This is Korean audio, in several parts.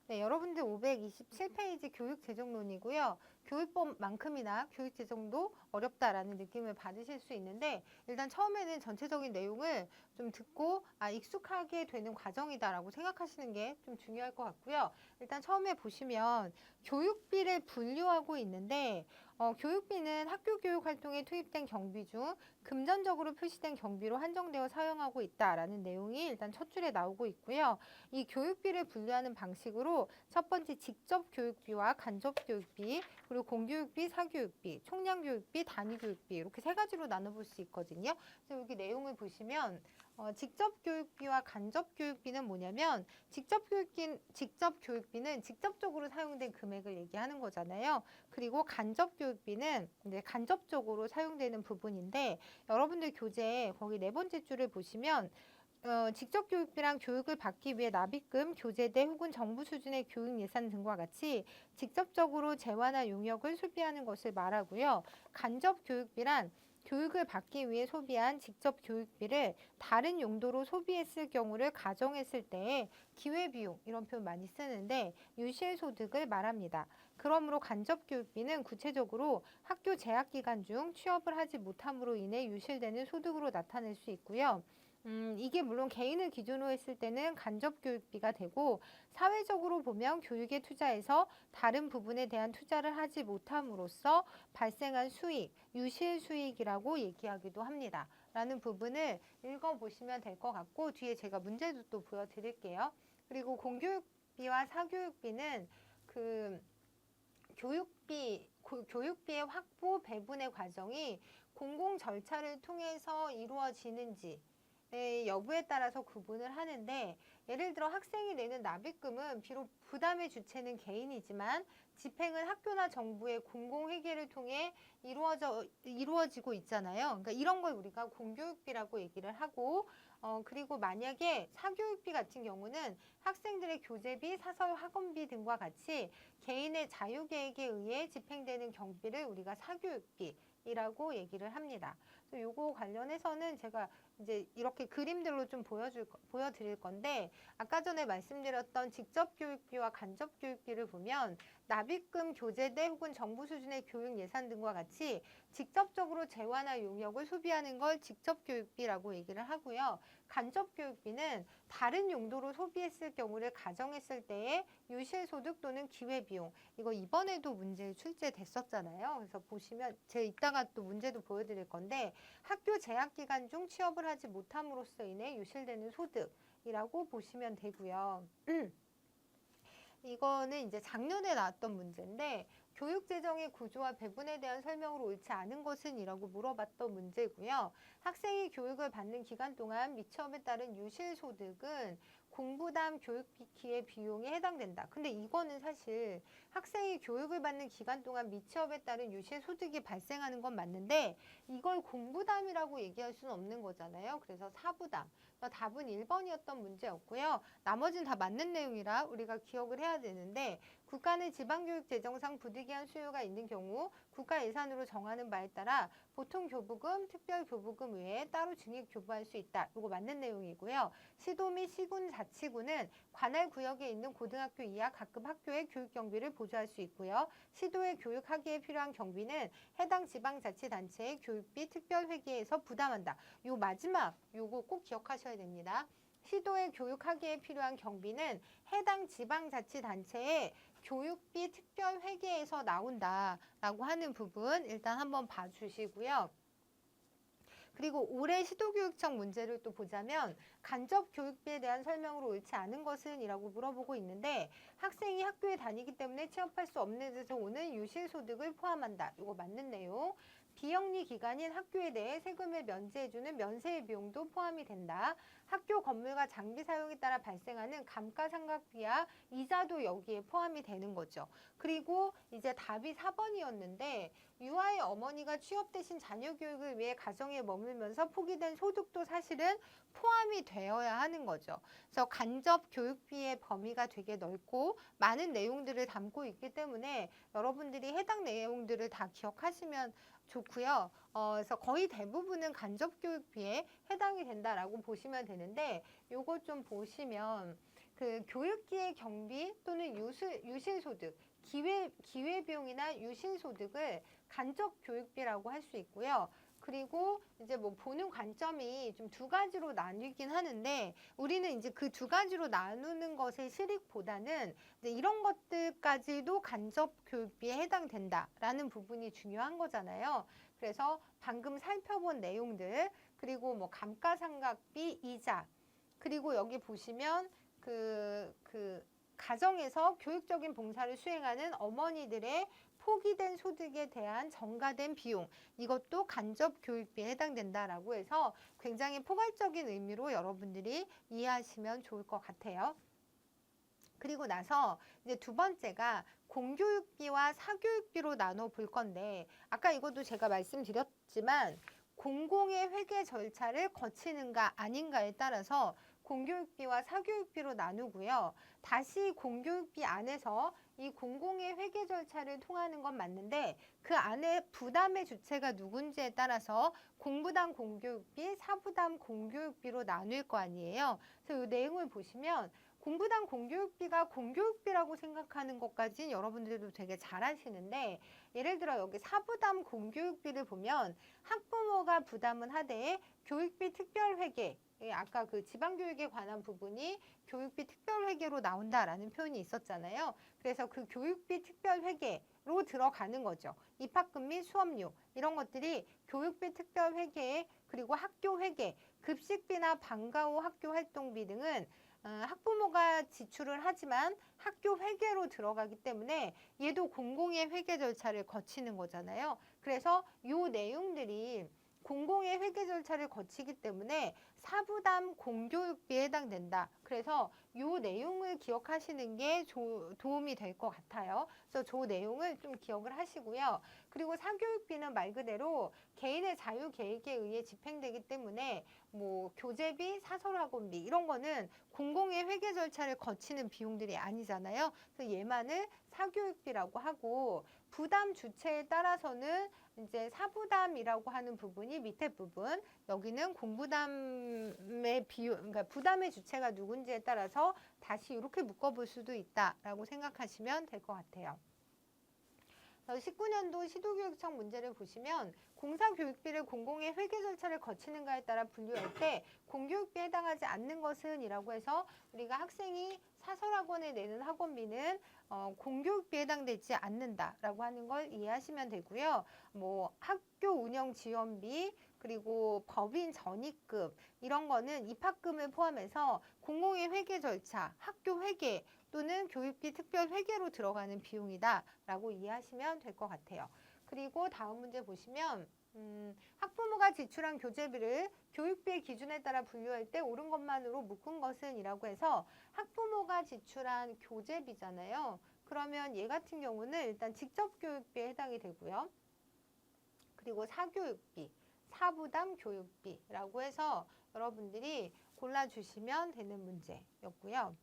네, 여러분들 527페이지 교육재정론이고요. 교육법만큼이나 교육재정도 어렵다라는 느낌을 받으실 수 있는데 일단 처음에는 전체적인 내용을 좀 듣고 익숙하게 되는 과정이다라고 생각하시는 게 좀 중요할 것 같고요. 일단 처음에 보시면 교육비를 분류하고 있는데 교육비는 학교 교육 활동에 투입된 경비 중 금전적으로 표시된 경비로 한정되어 사용하고 있다라는 내용이 일단 첫 줄에 나오고 있고요. 이 교육비를 분류하는 방식으로 첫 번째 직접 교육비와 간접 교육비, 그리고 공교육비, 사교육비, 총량 교육비, 단위 교육비 이렇게 세 가지로 나눠볼 수 있거든요. 그래서 여기 내용을 보시면 직접 교육비와 간접 교육비는 뭐냐면 직접 교육비는 직접적으로 사용된 금액을 얘기하는 거잖아요. 그리고 간접 교육비는 이제 간접적으로 사용되는 부분인데 여러분들 교재에 거기 네 번째 줄을 보시면 직접 교육비랑 교육을 받기 위해 납입금, 교재대 혹은 정부 수준의 교육 예산 등과 같이 직접적으로 재화나 용역을 소비하는 것을 말하고요. 간접 교육비란 교육을 받기 위해 소비한 직접 교육비를 다른 용도로 소비했을 경우를 가정했을 때에 기회비용 이런 표현 많이 쓰는데 유실소득을 말합니다. 그러므로 간접 교육비는 구체적으로 학교 재학 기간 중 취업을 하지 못함으로 인해 유실되는 소득으로 나타낼 수 있고요. 이게 물론 개인을 기준으로 했을 때는 간접 교육비가 되고 사회적으로 보면 교육에 투자해서 다른 부분에 대한 투자를 하지 못함으로써 발생한 수익, 유실 수익이라고 얘기하기도 합니다. 라는 부분을 읽어보시면 될 것 같고 뒤에 제가 문제도 또 보여드릴게요. 그리고 공교육비와 사교육비는 그 교육비의 확보, 배분의 과정이 공공 절차를 통해서 이루어지는지 여부에 따라서 구분을 하는데 예를 들어 학생이 내는 납입금은 비록 부담의 주체는 개인이지만 집행은 학교나 정부의 공공회계를 통해 이루어지고 있잖아요. 그러니까 이런 걸 우리가 공교육비라고 얘기를 하고 그리고 만약에 사교육비 같은 경우는 학생들의 교재비, 사설 학원비 등과 같이 개인의 자유계획에 의해 집행되는 경비를 우리가 사교육비 이라고 얘기를 합니다. 그래서 요거 관련해서는 제가 이제 이렇게 그림들로 좀 보여드릴 건데 아까 전에 말씀드렸던 직접 교육비와 간접 교육비를 보면 납입금, 교재대 혹은 정부 수준의 교육 예산 등과 같이 직접적으로 재화나 용역을 소비하는 걸 직접 교육비라고 얘기를 하고요. 간접 교육비는 다른 용도로 소비했을 경우를 가정했을 때의 유실소득 또는 기회비용 이거 이번에도 문제 출제됐었잖아요. 그래서 보시면 제가 이따가 또 문제도 보여드릴 건데 학교 재학 기간 중 취업을 하지 못함으로써 인해 유실되는 소득이라고 보시면 되고요. 이거는 이제 작년에 나왔던 문제인데 교육재정의 구조와 배분에 대한 설명으로 옳지 않은 것은 이라고 물어봤던 문제고요. 학생이 교육을 받는 기간 동안 미취업에 따른 유실소득은 공부담 교육비의 비용에 해당된다. 근데 이거는 사실 학생이 교육을 받는 기간 동안 미취업에 따른 유실소득이 발생하는 건 맞는데 이걸 공부담이라고 얘기할 수는 없는 거잖아요. 그래서 사부담. 답은 1번이었던 문제였고요. 나머지는 다 맞는 내용이라 우리가 기억을 해야 되는데 국가는 지방교육재정상 부득이한 수요가 있는 경우 국가 예산으로 정하는 바에 따라 보통교부금, 특별교부금 외에 따로 증액교부할 수 있다. 이거 맞는 내용이고요. 시도 및 시군 자치구는 관할 구역에 있는 고등학교 이하 각급 학교의 교육경비를 보조할 수 있고요. 시도의 교육하기에 필요한 경비는 해당 지방자치단체의 교육비 특별회계에서 부담한다. 요 마지막 요거 꼭 기억하셔야 됩니다. 시도의 교육하기에 필요한 경비는 해당 지방자치단체의 교육비 특별회계에서 나온다라고 하는 부분 일단 한번 봐주시고요. 그리고 올해 시도교육청 문제를 또 보자면 간접 교육비에 대한 설명으로 옳지 않은 것은 이라고 물어보고 있는데 학생이 학교에 다니기 때문에 취업할 수 없는 데서 오는 유실소득을 포함한다. 이거 맞는 내용. 비영리 기관인 학교에 대해 세금을 면제해주는 면세 비용도 포함이 된다. 학교 건물과 장비 사용에 따라 발생하는 감가상각비와 이자도 여기에 포함이 되는 거죠. 그리고 이제 답이 4번이었는데 유아의 어머니가 취업 대신 자녀 교육을 위해 가정에 머물면서 포기된 소득도 사실은 포함이 되어야 하는 거죠. 그래서 간접 교육비의 범위가 되게 넓고 많은 내용들을 담고 있기 때문에 여러분들이 해당 내용들을 다 기억하시면 좋고요. 그래서 거의 대부분은 간접 교육비에 해당이 된다라고 보시면 되는데 요거 좀 보시면 그 교육기의 경비 또는 유실소득, 기회비용이나 유실소득을 간접 교육비라고 할 수 있고요. 그리고 이제 뭐 보는 관점이 좀 두 가지로 나뉘긴 하는데 우리는 이제 그 두 가지로 나누는 것의 실익보다는 이제 이런 것들까지도 간접 교육비에 해당된다라는 부분이 중요한 거잖아요. 그래서 방금 살펴본 내용들, 그리고 뭐 감가상각비, 이자, 그리고 여기 보시면 그 가정에서 교육적인 봉사를 수행하는 어머니들의 포기된 소득에 대한 전가된 비용, 이것도 간접 교육비에 해당된다라고 해서 굉장히 포괄적인 의미로 여러분들이 이해하시면 좋을 것 같아요. 그리고 나서 이제 두 번째가 공교육비와 사교육비로 나눠 볼 건데 아까 이것도 제가 말씀드렸지만 공공의 회계 절차를 거치는가 아닌가에 따라서 공교육비와 사교육비로 나누고요. 다시 공교육비 안에서 이 공공의 회계 절차를 통하는 건 맞는데 그 안에 부담의 주체가 누군지에 따라서 공부담 공교육비, 사부담 공교육비로 나눌 거 아니에요. 그래서 이 내용을 보시면 공부담 공교육비가 공교육비라고 생각하는 것까지는 여러분들도 되게 잘 아시는데 예를 들어 여기 사부담 공교육비를 보면 학부모가 부담은 하되 교육비 특별회계, 아까 그 지방교육에 관한 부분이 교육비 특별회계로 나온다라는 표현이 있었잖아요. 그래서 그 교육비 특별회계로 들어가는 거죠. 입학금 및 수업료 이런 것들이 교육비 특별회계, 그리고 학교회계, 급식비나 방과 후 학교활동비 등은 학부모가 지출을 하지만 학교 회계로 들어가기 때문에 얘도 공공의 회계 절차를 거치는 거잖아요. 그래서 이 내용들이 공공의 회계 절차를 거치기 때문에 사부담 공교육비에 해당된다. 그래서 이 내용을 기억하시는 게 도움이 될 것 같아요. 그래서 저 내용을 좀 기억을 하시고요. 그리고 사교육비는 말 그대로 개인의 자유 계획에 의해 집행되기 때문에 뭐 교재비, 사설학원비 이런 거는 공공의 회계 절차를 거치는 비용들이 아니잖아요. 그래서 얘만을 사교육비라고 하고 부담 주체에 따라서는 이제 사부담이라고 하는 부분이 밑에 부분, 여기는 공부담의 비용, 그러니까 부담의 주체가 누군지에 따라서 다시 이렇게 묶어볼 수도 있다라고 생각하시면 될 것 같아요. 19년도 시도교육청 문제를 보시면 공사교육비를 공공의 회계 절차를 거치는가에 따라 분류할 때 공교육비에 해당하지 않는 것은 이라고 해서 우리가 학생이 사설학원에 내는 학원비는 공교육비에 해당되지 않는다라고 하는 걸 이해하시면 되고요. 뭐 학교 운영 지원비, 그리고 법인 전입금 이런 거는 입학금을 포함해서 공공의 회계 절차, 학교 회계 또는 교육비 특별 회계로 들어가는 비용이다라고 이해하시면 될 것 같아요. 그리고 다음 문제 보시면 학부모가 지출한 교재비를 교육비의 기준에 따라 분류할 때 옳은 것만으로 묶은 것은 이라고 해서 학부모가 지출한 교재비잖아요. 그러면 얘 같은 경우는 일단 직접 교육비에 해당이 되고요. 그리고 사교육비, 사부담 교육비라고 해서 여러분들이 골라주시면 되는 문제였고요.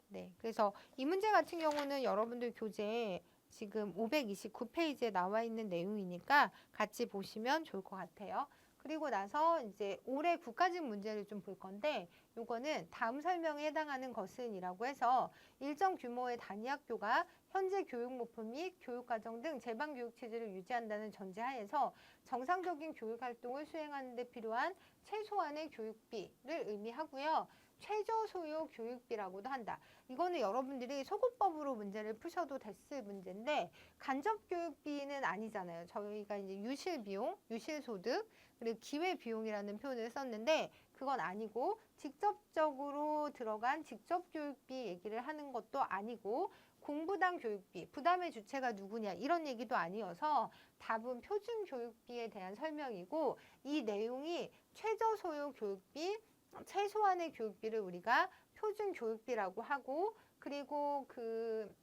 네, 그래서 이 문제 같은 경우는 여러분들 교재에 지금 529페이지에 나와 있는 내용이니까 같이 보시면 좋을 것 같아요. 그리고 나서 이제 올해 국가직 문제를 좀 볼 건데 요거는 다음 설명에 해당하는 것은 이라고 해서 일정 규모의 단위 학교가 현재 교육모품 및 교육과정 등 제방교육 체제를 유지한다는 전제하에서 정상적인 교육활동을 수행하는 데 필요한 최소한의 교육비를 의미하고요. 최저 소요 교육비라고도 한다. 이거는 여러분들이 소급법으로 문제를 푸셔도 됐을 문제인데 간접 교육비는 아니잖아요. 저희가 이제 유실비용, 유실소득, 그리고 기회비용이라는 표현을 썼는데 그건 아니고 직접적으로 들어간 직접 교육비 얘기를 하는 것도 아니고 공부당 교육비, 부담의 주체가 누구냐 이런 얘기도 아니어서 답은 표준 교육비에 대한 설명이고 이 내용이 최저 소요 교육비, 최소한의 교육비를 우리가 표준 교육비라고 하고 그리고 그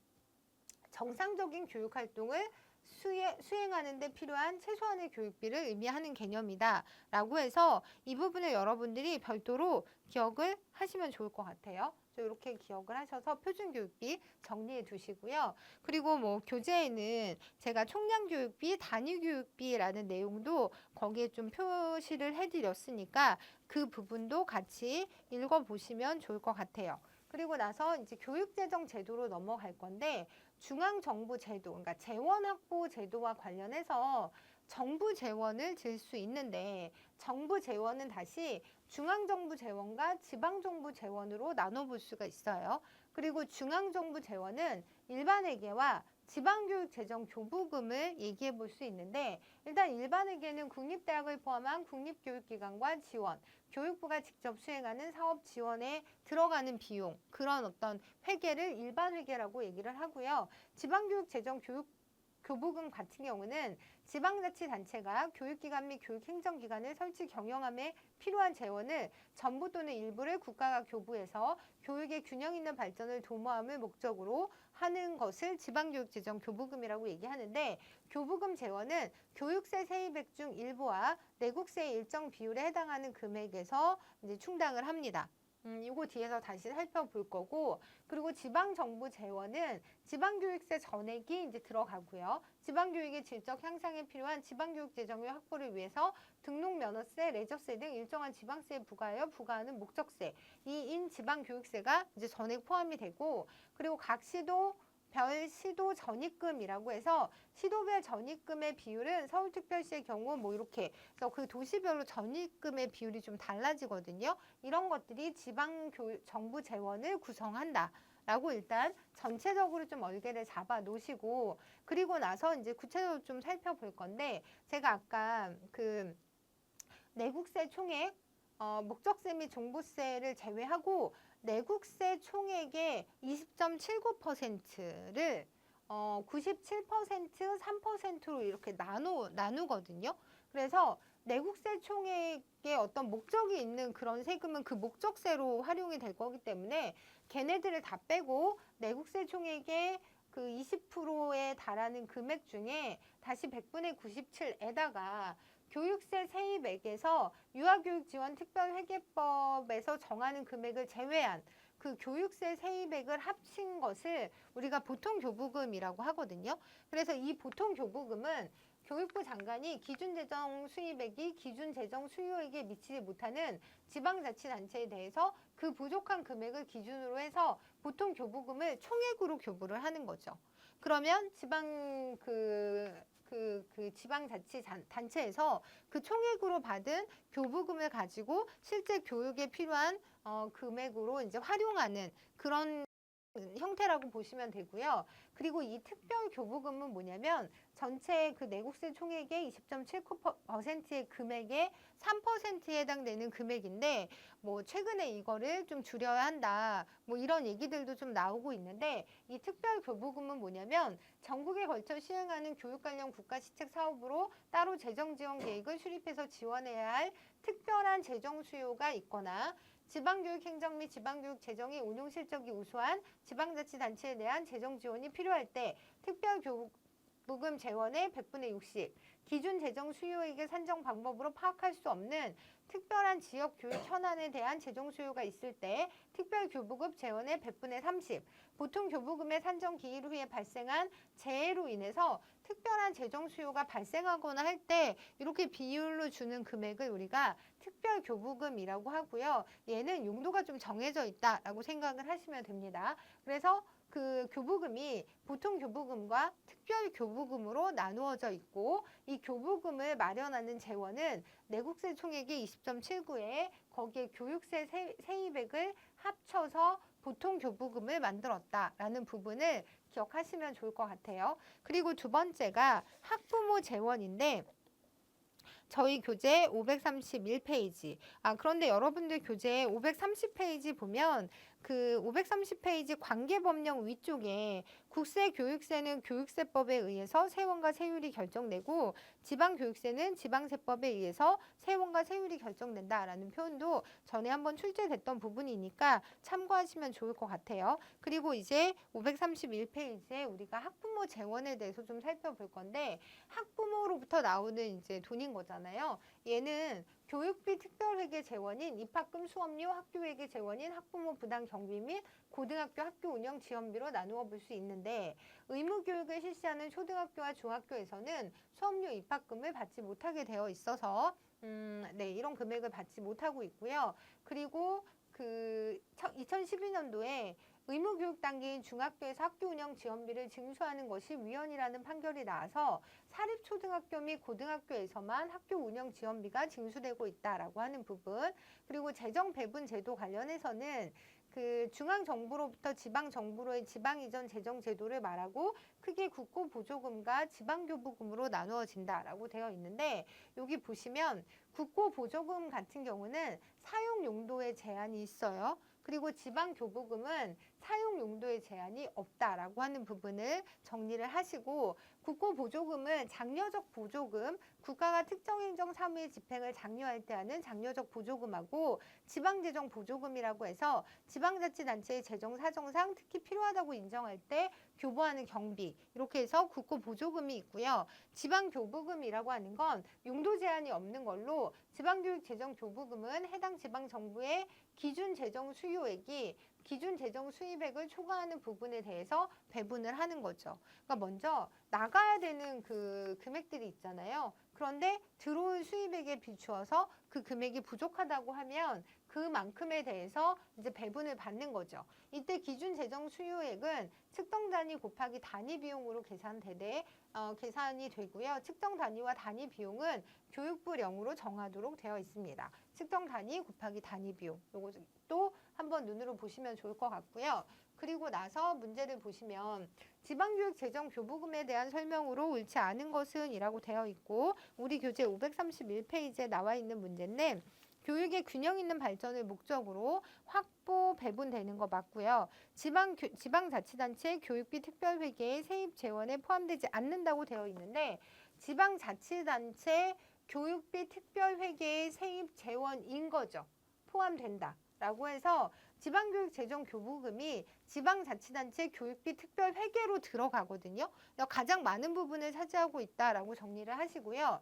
정상적인 교육 활동을 수행하는 데 필요한 최소한의 교육비를 의미하는 개념이다 라고 해서 이 부분을 여러분들이 별도로 기억을 하시면 좋을 것 같아요. 이렇게 기억을 하셔서 표준교육비 정리해 두시고요. 그리고 뭐 교재에는 제가 총량교육비, 단위교육비라는 내용도 거기에 좀 표시를 해드렸으니까 그 부분도 같이 읽어보시면 좋을 것 같아요. 그리고 나서 이제 교육재정 제도로 넘어갈 건데 중앙정부 제도, 그러니까 재원 확보 제도와 관련해서 정부 재원을 들 수 있는데 정부 재원은 다시 중앙정부 재원과 지방정부 재원으로 나눠볼 수가 있어요. 그리고 중앙정부 재원은 일반회계와 지방교육재정교부금을 얘기해 볼 수 있는데 일단 일반회계는 국립대학을 포함한 국립교육기관과 지원, 교육부가 직접 수행하는 사업 지원에 들어가는 비용, 그런 어떤 회계를 일반회계라고 얘기를 하고요. 지방교육재정교부금 같은 경우는 지방자치단체가 교육기관 및 교육행정기관을 설치 경영함에 필요한 재원을 전부 또는 일부를 국가가 교부해서 교육의 균형 있는 발전을 도모함을 목적으로 하는 것을 지방교육재정교부금이라고 얘기하는데 교부금 재원은 교육세 세입액 중 일부와 내국세의 일정 비율에 해당하는 금액에서 이제 충당을 합니다. 이거 뒤에서 다시 살펴볼 거고, 그리고 지방정부 재원은 지방교육세 전액이 이제 들어가고요. 지방교육의 질적 향상에 필요한 지방교육재정의 확보를 위해서 등록면허세, 레저세 등 일정한 지방세에 부과하여 부과하는 목적세, 이인 지방교육세가 이제 전액 포함이 되고, 그리고 각 시도 별 시도 전입금이라고 해서 시도별 전입금의 비율은 서울특별시의 경우 뭐 이렇게 그래서 그 도시별로 전입금의 비율이 좀 달라지거든요. 이런 것들이 정부 재원을 구성한다. 라고 일단 전체적으로 좀 얼개를 잡아 놓으시고 그리고 나서 이제 구체적으로 좀 살펴볼 건데 제가 아까 그 내국세 총액 목적세 및 종부세를 제외하고 내국세 총액의 20.79%를 97%, 3%로 이렇게 나누거든요. 그래서 내국세 총액에 어떤 목적이 있는 그런 세금은 그 목적세로 활용이 될 거기 때문에 걔네들을 다 빼고 내국세 총액의 그 20%에 달하는 금액 중에 다시 100분의 97에다가 교육세 세입액에서 유아교육지원특별회계법에서 정하는 금액을 제외한 그 교육세 세입액을 합친 것을 우리가 보통교부금이라고 하거든요. 그래서 이 보통교부금은 교육부 장관이 기준재정 수입액이 기준재정 수요액에 미치지 못하는 지방자치단체에 대해서 그 부족한 금액을 기준으로 해서 보통교부금을 총액으로 교부를 하는 거죠. 그러면 지방자치단체에서 그 총액으로 받은 교부금을 가지고 실제 교육에 필요한 금액으로 이제 활용하는 그런 형태라고 보시면 되고요. 그리고 이 특별교부금은 뭐냐면 전체 그 내국세 총액의 20.79%의 금액의 3%에 해당되는 금액인데 뭐 최근에 이거를 좀 줄여야 한다. 뭐 이런 얘기들도 좀 나오고 있는데 이 특별교부금은 뭐냐면 전국에 걸쳐 시행하는 교육 관련 국가시책 사업으로 따로 재정 지원 계획을 수립해서 지원해야 할 특별한 재정 수요가 있거나 지방교육 행정 및 지방교육 재정의 운용 실적이 우수한 지방자치단체에 대한 재정 지원이 필요할 때 특별교부금 재원의 100분의 60, 기준 재정 수요액의 산정 방법으로 파악할 수 없는 특별한 지역 교육 현안에 대한 재정 수요가 있을 때 특별교부금 재원의 100분의 30, 보통 교부금의 산정 기일 후에 발생한 재해로 인해서 특별한 재정 수요가 발생하거나 할 때 이렇게 비율로 주는 금액을 우리가 특별교부금이라고 하고요. 얘는 용도가 좀 정해져 있다라고 생각을 하시면 됩니다. 그래서 그 교부금이 보통 교부금과 특별 교부금으로 나누어져 있고 이 교부금을 마련하는 재원은 내국세 총액의 20.79에 거기에 교육세 세입액을 합쳐서 보통 교부금을 만들었다라는 부분을 기억하시면 좋을 것 같아요. 그리고 두 번째가 학부모 재원인데 저희 교재 531페이지. 그런데 여러분들 교재 530페이지 보면 그 530페이지 관계법령 위쪽에 국세교육세는 교육세법에 의해서 세원과 세율이 결정되고 지방교육세는 지방세법에 의해서 세원과 세율이 결정된다라는 표현도 전에 한번 출제됐던 부분이니까 참고하시면 좋을 것 같아요. 그리고 이제 531페이지에 우리가 학부모 재원에 대해서 좀 살펴볼 건데 학부모로부터 나오는 이제 돈인 거잖아요. 얘는 교육비 특별회계 재원인 입학금 수업료, 학교회계 재원인 학부모 부담 경비 및 고등학교 학교 운영 지원비로 나누어 볼 수 있는데 의무교육을 실시하는 초등학교와 중학교에서는 수업료 입학금을 받지 못하게 되어 있어서 네, 이런 금액을 받지 못하고 있고요. 그리고 그 2012년도에 의무교육 단계인 중학교에서 학교 운영 지원비를 징수하는 것이 위헌이라는 판결이 나와서 사립초등학교 및 고등학교에서만 학교 운영 지원비가 징수되고 있다라고 하는 부분, 그리고 재정 배분 제도 관련해서는 그 중앙정부로부터 지방정부로의 지방이전 재정 제도를 말하고 크게 국고보조금과 지방교부금으로 나누어진다라고 되어 있는데 여기 보시면 국고보조금 같은 경우는 사용 용도에 제한이 있어요. 그리고 지방교부금은 사용 용도에 제한이 없다라고 하는 부분을 정리를 하시고 국고보조금은 장려적 보조금, 국가가 특정 행정 사무의 집행을 장려할 때 하는 장려적 보조금하고 지방재정 보조금이라고 해서 지방자치단체의 재정 사정상 특히 필요하다고 인정할 때 교부하는 경비, 이렇게 해서 국고보조금이 있고요. 지방교부금이라고 하는 건 용도 제한이 없는 걸로 지방교육재정교부금은 해당 지방정부의 기준 재정 수요액이 기준 재정 수입액을 초과하는 부분에 대해서 배분을 하는 거죠. 그러니까 먼저 나가야 되는 그 금액들이 있잖아요. 그런데 들어온 수입액에 비추어서 그 금액이 부족하다고 하면 그만큼에 대해서 이제 배분을 받는 거죠. 이때 기준 재정 수요액은 측정 단위 곱하기 단위 비용으로 계산이 되고요. 측정 단위와 단위 비용은 교육부령으로 정하도록 되어 있습니다. 측정 단위 곱하기 단위 비용. 요것도 한번 눈으로 보시면 좋을 것 같고요. 그리고 나서 문제를 보시면 지방교육 재정 교부금에 대한 설명으로 옳지 않은 것은 이라고 되어 있고 우리 교재 531페이지에 나와 있는 문제인데 교육의 균형 있는 발전을 목적으로 확보 배분되는 거 맞고요. 지방자치단체 교육비 특별회계의 세입 재원에 포함되지 않는다고 되어 있는데 지방자치단체 교육비 특별회계의 세입 재원인 거죠. 포함된다. 라고 해서 지방교육재정교부금이 지방자치단체 교육비 특별회계로 들어가거든요. 가장 많은 부분을 차지하고 있다라고 정리를 하시고요.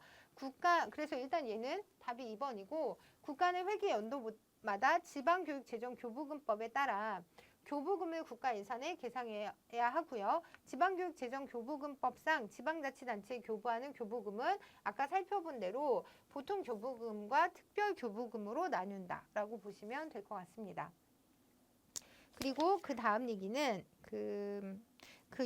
그래서 일단 얘는 답이 2번이고 국가는 회계 연도마다 지방교육재정교부금법에 따라 교부금을 국가 예산에 계상해야 하고요. 지방교육재정교부금법상 지방자치단체에 교부하는 교부금은 아까 살펴본 대로 보통 교부금과 특별 교부금으로 나눈다라고 보시면 될 것 같습니다. 그리고 그 다음 얘기는 그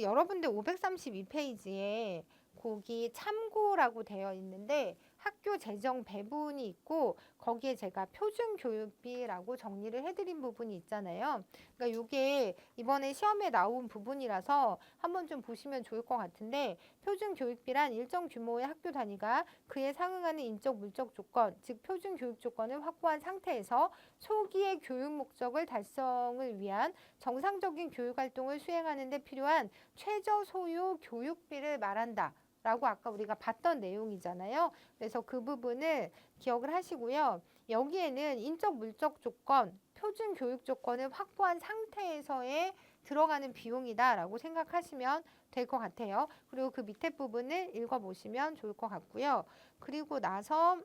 여러분들 532페이지에 거기 참고라고 되어 있는데 학교 재정 배분이 있고 거기에 제가 표준교육비라고 정리를 해드린 부분이 있잖아요. 그러니까 이게 이번에 시험에 나온 부분이라서 한번 좀 보시면 좋을 것 같은데 표준교육비란 일정 규모의 학교 단위가 그에 상응하는 인적 물적 조건, 즉 표준교육 조건을 확보한 상태에서 소기의 교육 목적을 달성을 위한 정상적인 교육활동을 수행하는 데 필요한 최저 소요 교육비를 말한다. 라고 아까 우리가 봤던 내용이잖아요. 그래서 그 부분을 기억을 하시고요. 여기에는 인적 물적 조건, 표준 교육 조건을 확보한 상태에서의 들어가는 비용이다라고 생각하시면 될 것 같아요. 그리고 그 밑에 부분을 읽어보시면 좋을 것 같고요. 그리고 나서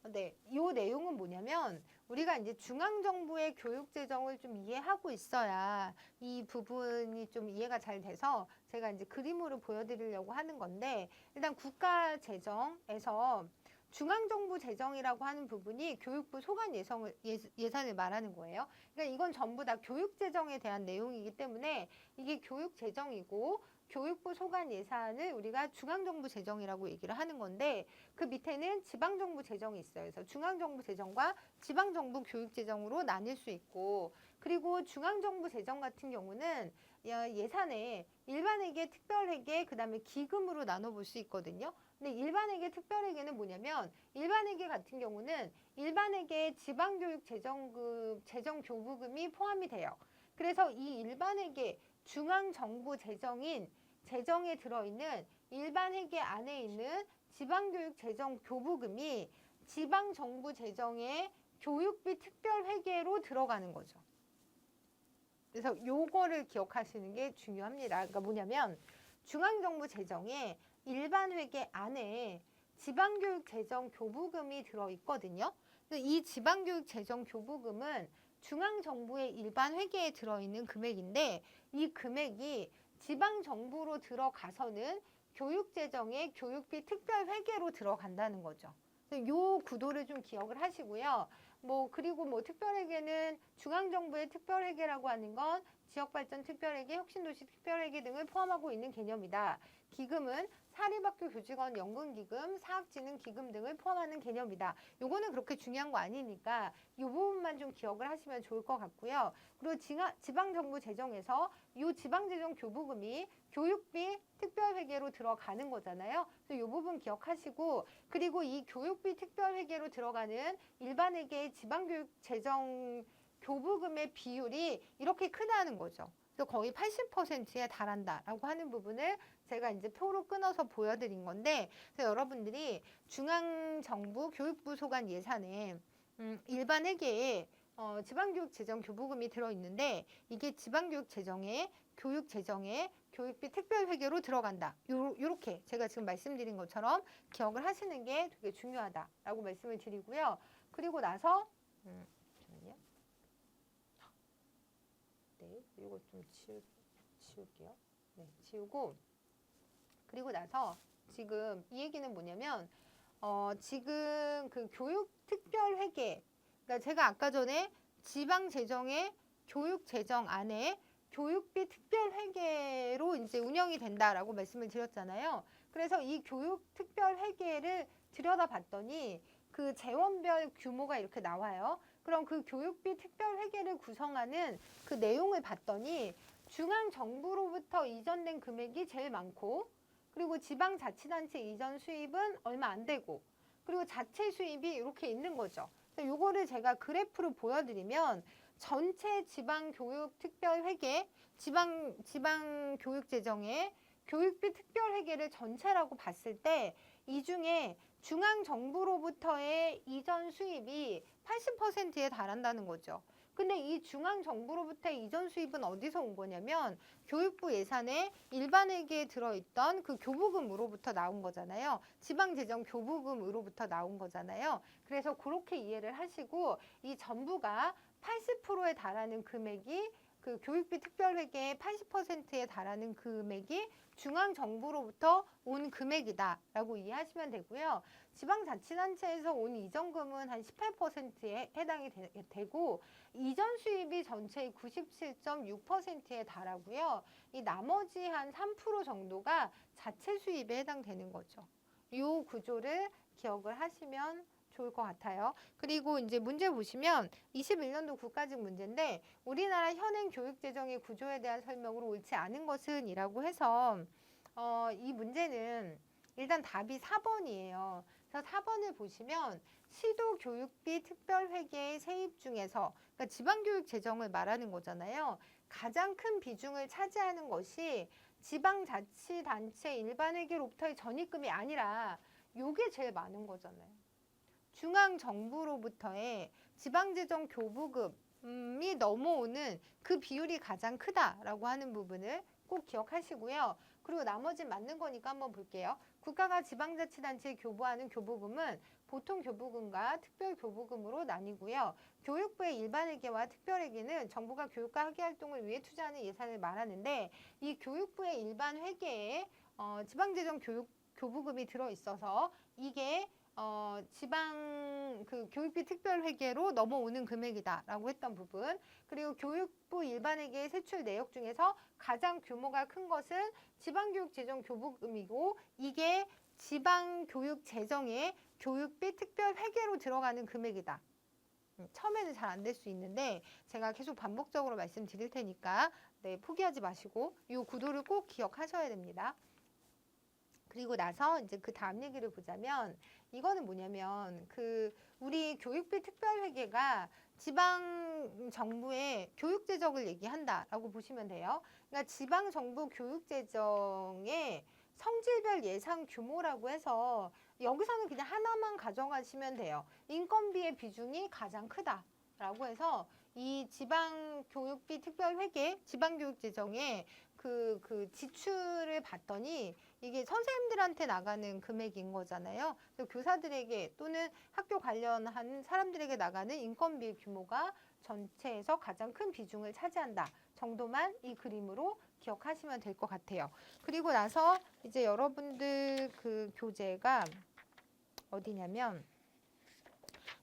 네, 이 내용은 뭐냐면 우리가 이제 중앙정부의 교육재정을 좀 이해하고 있어야 이 부분이 좀 이해가 잘 돼서 제가 이제 그림으로 보여드리려고 하는 건데 일단 국가재정에서 중앙정부 재정이라고 하는 부분이 교육부 소관 예산을 말하는 거예요. 그러니까 이건 전부 다 교육재정에 대한 내용이기 때문에 이게 교육재정이고 교육부 소관 예산을 우리가 중앙정부 재정이라고 얘기를 하는 건데 그 밑에는 지방정부 재정이 있어요. 그래서 중앙정부 재정과 지방정부 교육재정으로 나뉠 수 있고 그리고 중앙정부 재정 같은 경우는 예산에 일반회계, 특별회계, 그 다음에 기금으로 나눠볼 수 있거든요. 근데 일반회계, 특별회계는 뭐냐면 일반회계 같은 경우는 일반회계 지방교육 재정교부금이 포함이 돼요. 그래서 이 일반회계 중앙정부 재정에 들어있는 일반회계 안에 있는 지방교육 재정 교부금이 지방정부 재정의 교육비 특별회계로 들어가는 거죠. 그래서 요거를 기억하시는 게 중요합니다. 그러니까 뭐냐면 중앙정부 재정의 일반회계 안에 지방교육재정교부금이 들어있거든요. 이 지방교육재정교부금은 중앙정부의 일반 회계에 들어있는 금액인데 이 금액이 지방정부로 들어가서는 교육재정의 교육비 특별회계로 들어간다는 거죠. 이 구도를 좀 기억을 하시고요. 그리고 특별회계는 중앙정부의 특별회계라고 하는 건 지역발전 특별회계, 혁신도시 특별회계 등을 포함하고 있는 개념이다. 기금은 사립학교 교직원 연금기금, 사학진흥기금 등을 포함하는 개념이다. 요거는 그렇게 중요한 거 아니니까 이 부분만 좀 기억을 하시면 좋을 것 같고요. 그리고 지방정부 재정에서 이 지방재정 교부금이 교육비 특별회계로 들어가는 거잖아요. 그래서 이 부분 기억하시고, 그리고 이 교육비 특별회계로 들어가는 일반회계의 지방교육재정 교부금의 비율이 이렇게 크다는 거죠. 그래서 거의 80%에 달한다라고 하는 부분을 제가 이제 표로 끊어서 보여드린 건데, 그래서 여러분들이 중앙정부 교육부 소관 예산에 일반 회계에 지방교육재정 교부금이 들어있는데 이게 지방교육재정에 교육재정에 교육비 특별회계로 들어간다. 요렇게 제가 지금 말씀드린 것처럼 기억을 하시는 게 되게 중요하다라고 말씀을 드리고요. 그리고 나서 잠시만요. 네, 이거 좀 지울게요. 네, 지우고 그리고 나서 지금 이 얘기는 뭐냐면 지금 그 교육특별회계, 그러니까 제가 아까 전에 지방재정의 교육재정 안에 교육비 특별회계로 이제 운영이 된다라고 말씀을 드렸잖아요. 그래서 이 교육특별회계를 들여다봤더니 그 재원별 규모가 이렇게 나와요. 그럼 그 교육비 특별회계를 구성하는 그 내용을 봤더니 중앙정부로부터 이전된 금액이 제일 많고, 그리고 지방자치단체 이전 수입은 얼마 안 되고, 그리고 자체 수입이 이렇게 있는 거죠. 그래서 요거를 제가 그래프로 보여드리면 전체 지방교육특별회계, 지방교육재정의 교육비 특별회계를 전체라고 봤을 때 이 중에 중앙정부로부터의 이전 수입이 80%에 달한다는 거죠. 근데 이 중앙정부로부터의 이전 수입은 어디서 온 거냐면 교육부 예산에 일반회계에 들어있던 그 교부금으로부터 나온 거잖아요. 지방재정 교부금으로부터 나온 거잖아요. 그래서 그렇게 이해를 하시고 이 전부가 80%에 달하는 금액이 그 교육비 특별회계의 80%에 달하는 금액이 중앙정부로부터 온 금액이다라고 이해하시면 되고요. 지방자치단체에서 온 이전금은 한 18%에 해당이 되고 이전 수입이 전체의 97.6%에 달하고요. 이 나머지 한 3% 정도가 자체 수입에 해당되는 거죠. 이 구조를 기억을 하시면 좋을 것 같아요. 그리고 이제 문제 보시면 21년도 국가직 문제인데 우리나라 현행 교육재정의 구조에 대한 설명으로 옳지 않은 것은 이라고 해서 이 문제는 일단 답이 4번이에요. 그래서 4번을 보시면 시도교육비 특별회계의 세입 중에서, 그러니까 지방교육재정을 말하는 거잖아요. 가장 큰 비중을 차지하는 것이 지방자치단체 일반회계로부터의 전입금이 아니라 요게 제일 많은 거잖아요. 중앙정부로부터의 지방재정 교부금이 넘어오는 그 비율이 가장 크다라고 하는 부분을 꼭 기억하시고요. 그리고 나머지 맞는 거니까 한번 볼게요. 국가가 지방자치단체에 교부하는 교부금은 보통 교부금과 특별 교부금으로 나뉘고요. 교육부의 일반회계와 특별회계는 정부가 교육과 학예활동을 위해 투자하는 예산을 말하는데 이 교육부의 일반회계에 지방재정 교부금이 들어있어서 이게 지방 그 교육비 특별회계로 넘어오는 금액이다라고 했던 부분, 그리고 교육부 일반회계의 세출 내역 중에서 가장 규모가 큰 것은 지방교육재정 교부금이고 이게 지방교육재정의 교육비 특별회계로 들어가는 금액이다. 처음에는 잘 안 될 수 있는데 제가 계속 반복적으로 말씀드릴 테니까 포기하지 마시고 이 구도를 꼭 기억하셔야 됩니다. 그리고 나서 이제 그 다음 얘기를 보자면 이거는 뭐냐면 우리 교육비 특별회계가 지방 정부의 교육 재정을 얘기한다라고 보시면 돼요. 그러니까 지방 정부 교육 재정의 성질별 예산 규모라고 해서 여기서는 그냥 하나만 가져가시면 돼요. 인건비의 비중이 가장 크다라고 해서 이 지방교육비 특별회계, 지방교육재정에 그 지출을 봤더니 이게 선생님들한테 나가는 금액인 거잖아요. 그래서 교사들에게 또는 학교 관련한 사람들에게 나가는 인건비 규모가 전체에서 가장 큰 비중을 차지한다 정도만 이 그림으로 기억하시면 될 것 같아요. 그리고 나서 이제 여러분들 그 교재가 어디냐면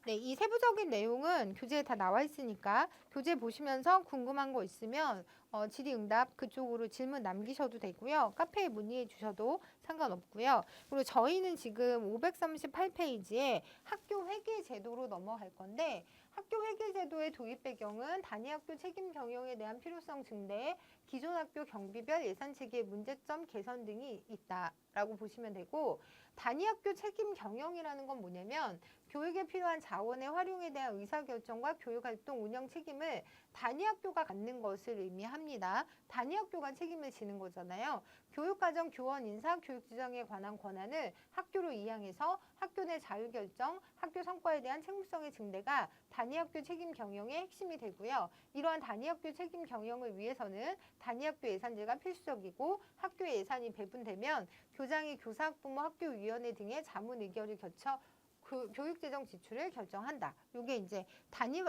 네, 이 세부적인 내용은 교재에 다 나와 있으니까 교재 보시면서 궁금한 거 있으면 질의응답 그쪽으로 질문 남기셔도 되고요. 카페에 문의해 주셔도 상관없고요. 그리고 저희는 지금 538페이지에 학교 회계 제도로 넘어갈 건데 학교 회계 제도의 도입 배경은 단위학교 책임 경영에 대한 필요성 증대, 기존 학교 경비별 예산 체계의 문제점 개선 등이 있다라고 보시면 되고 단위학교 책임 경영이라는 건 뭐냐면 교육에 필요한 자원의 활용에 대한 의사결정과 교육활동 운영 책임을 단위학교가 갖는 것을 의미합니다. 단위학교가 책임을 지는 거잖아요. 교육과정 교원 인사, 교육지정에 관한 권한을 학교로 이양해서 학교 내 자율결정, 학교 성과에 대한 책무성의 증대가 단위학교 책임 경영의 핵심이 되고요. 이러한 단위학교 책임 경영을 위해서는 단위학교 예산제가 필수적이고 학교 예산이 배분되면 교장이 교사, 학부모, 학교위원회 등의 자문 의결을 거쳐 교육재정 지출을 결정한다. 이게 이제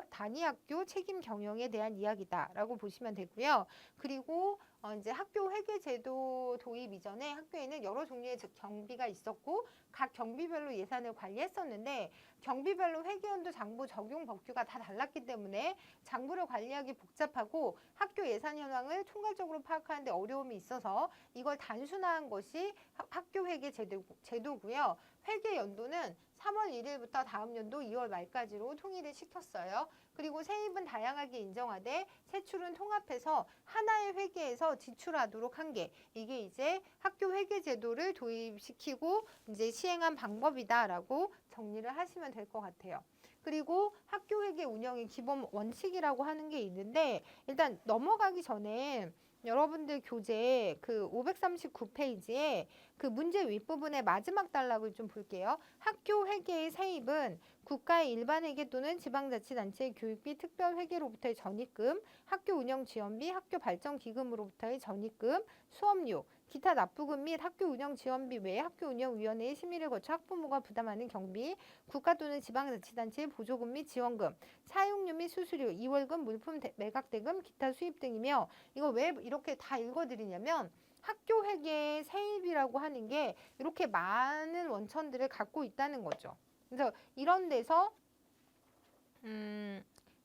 단위학교 책임 경영에 대한 이야기다라고 보시면 되고요. 그리고 이제 학교 회계제도 도입 이전에 학교에는 여러 종류의 경비가 있었고 각 경비별로 예산을 관리했었는데 경비별로 회계연도 장부 적용 법규가 다 달랐기 때문에 장부를 관리하기 복잡하고 학교 예산 현황을 총괄적으로 파악하는 데 어려움이 있어서 이걸 단순화한 것이 학교 회계 제도고요. 회계 연도는 3월 1일부터 다음 연도 2월 말까지로 통일을 시켰어요. 그리고 세입은 다양하게 인정하되 세출은 통합해서 하나의 회계에서 지출하도록 한 게 이게 이제 학교 회계 제도를 도입시키고 이제 시행한 방법이다라고 정리를 하시면 될 것 같아요. 그리고 학교 회계 운영의 기본 원칙이라고 하는 게 있는데 일단 넘어가기 전에 여러분들 교재 그 539페이지에 그 문제 윗부분의 마지막 단락을 좀 볼게요. 학교 회계의 세입은 국가의 일반 회계 또는 지방자치단체의 교육비 특별회계로부터의 전입금, 학교 운영 지원비, 학교 발전 기금으로부터의 전입금, 수업료, 기타 납부금 및 학교 운영 지원비 외에 학교 운영위원회의 심의를 거쳐 학부모가 부담하는 경비, 국가 또는 지방자치단체의 보조금 및 지원금, 사용료 및 수수료, 이월금, 물품 매각대금, 기타 수입 등이며 이거 왜 이렇게 다 읽어드리냐면 학교 회계의 세입이라고 하는 게 이렇게 많은 원천들을 갖고 있다는 거죠. 그래서 이런 데서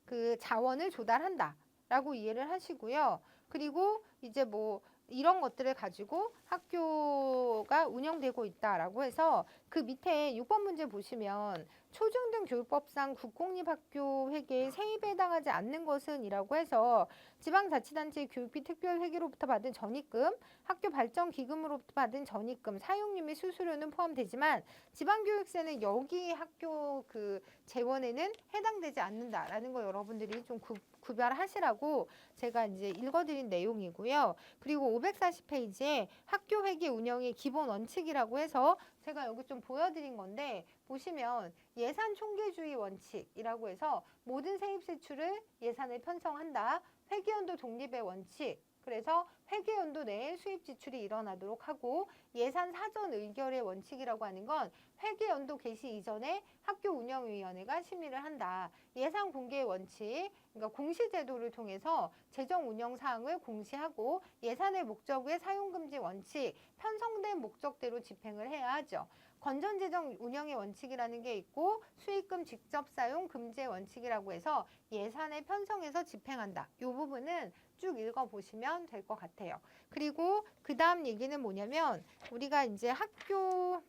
그 자원을 조달한다라고 이해를 하시고요. 그리고 이제 뭐 이런 것들을 가지고 학교가 운영되고 있다라고 해서 그 밑에 6번 문제 보시면 초중등 교육법상 국공립학교 회계에 세입에 해당하지 않는 것은 이라고 해서 지방자치단체 교육비 특별회계로부터 받은 전입금, 학교 발전기금으로부터 받은 전입금, 사용료 및 수수료는 포함되지만 지방교육세는 여기 학교 그 재원에는 해당되지 않는다라는 거 여러분들이 좀 구별하시라고 제가 이제 읽어드린 내용이고요. 그리고 540페이지에 학교 회계 운영의 기본 원칙이라고 해서 제가 여기 좀 보여드린 건데 보시면 예산 총계주의 원칙이라고 해서 모든 세입 세출을 예산에 편성한다. 회계연도 독립의 원칙. 그래서 회계연도 내에 수입 지출이 일어나도록 하고 예산 사전 의결의 원칙이라고 하는 건 회계연도 개시 이전에 학교 운영위원회가 심의를 한다. 예산 공개의 원칙, 그러니까 공시제도를 통해서 재정 운영 사항을 공시하고 예산의 목적 외 사용금지 원칙, 편성된 목적대로 집행을 해야 하죠. 건전재정 운영의 원칙이라는 게 있고 수익금 직접 사용 금지의 원칙이라고 해서 예산을 편성해서 집행한다. 이 부분은 쭉 읽어보시면 될 것 같아요. 그리고 그 다음 얘기는 뭐냐면 우리가 이제 학교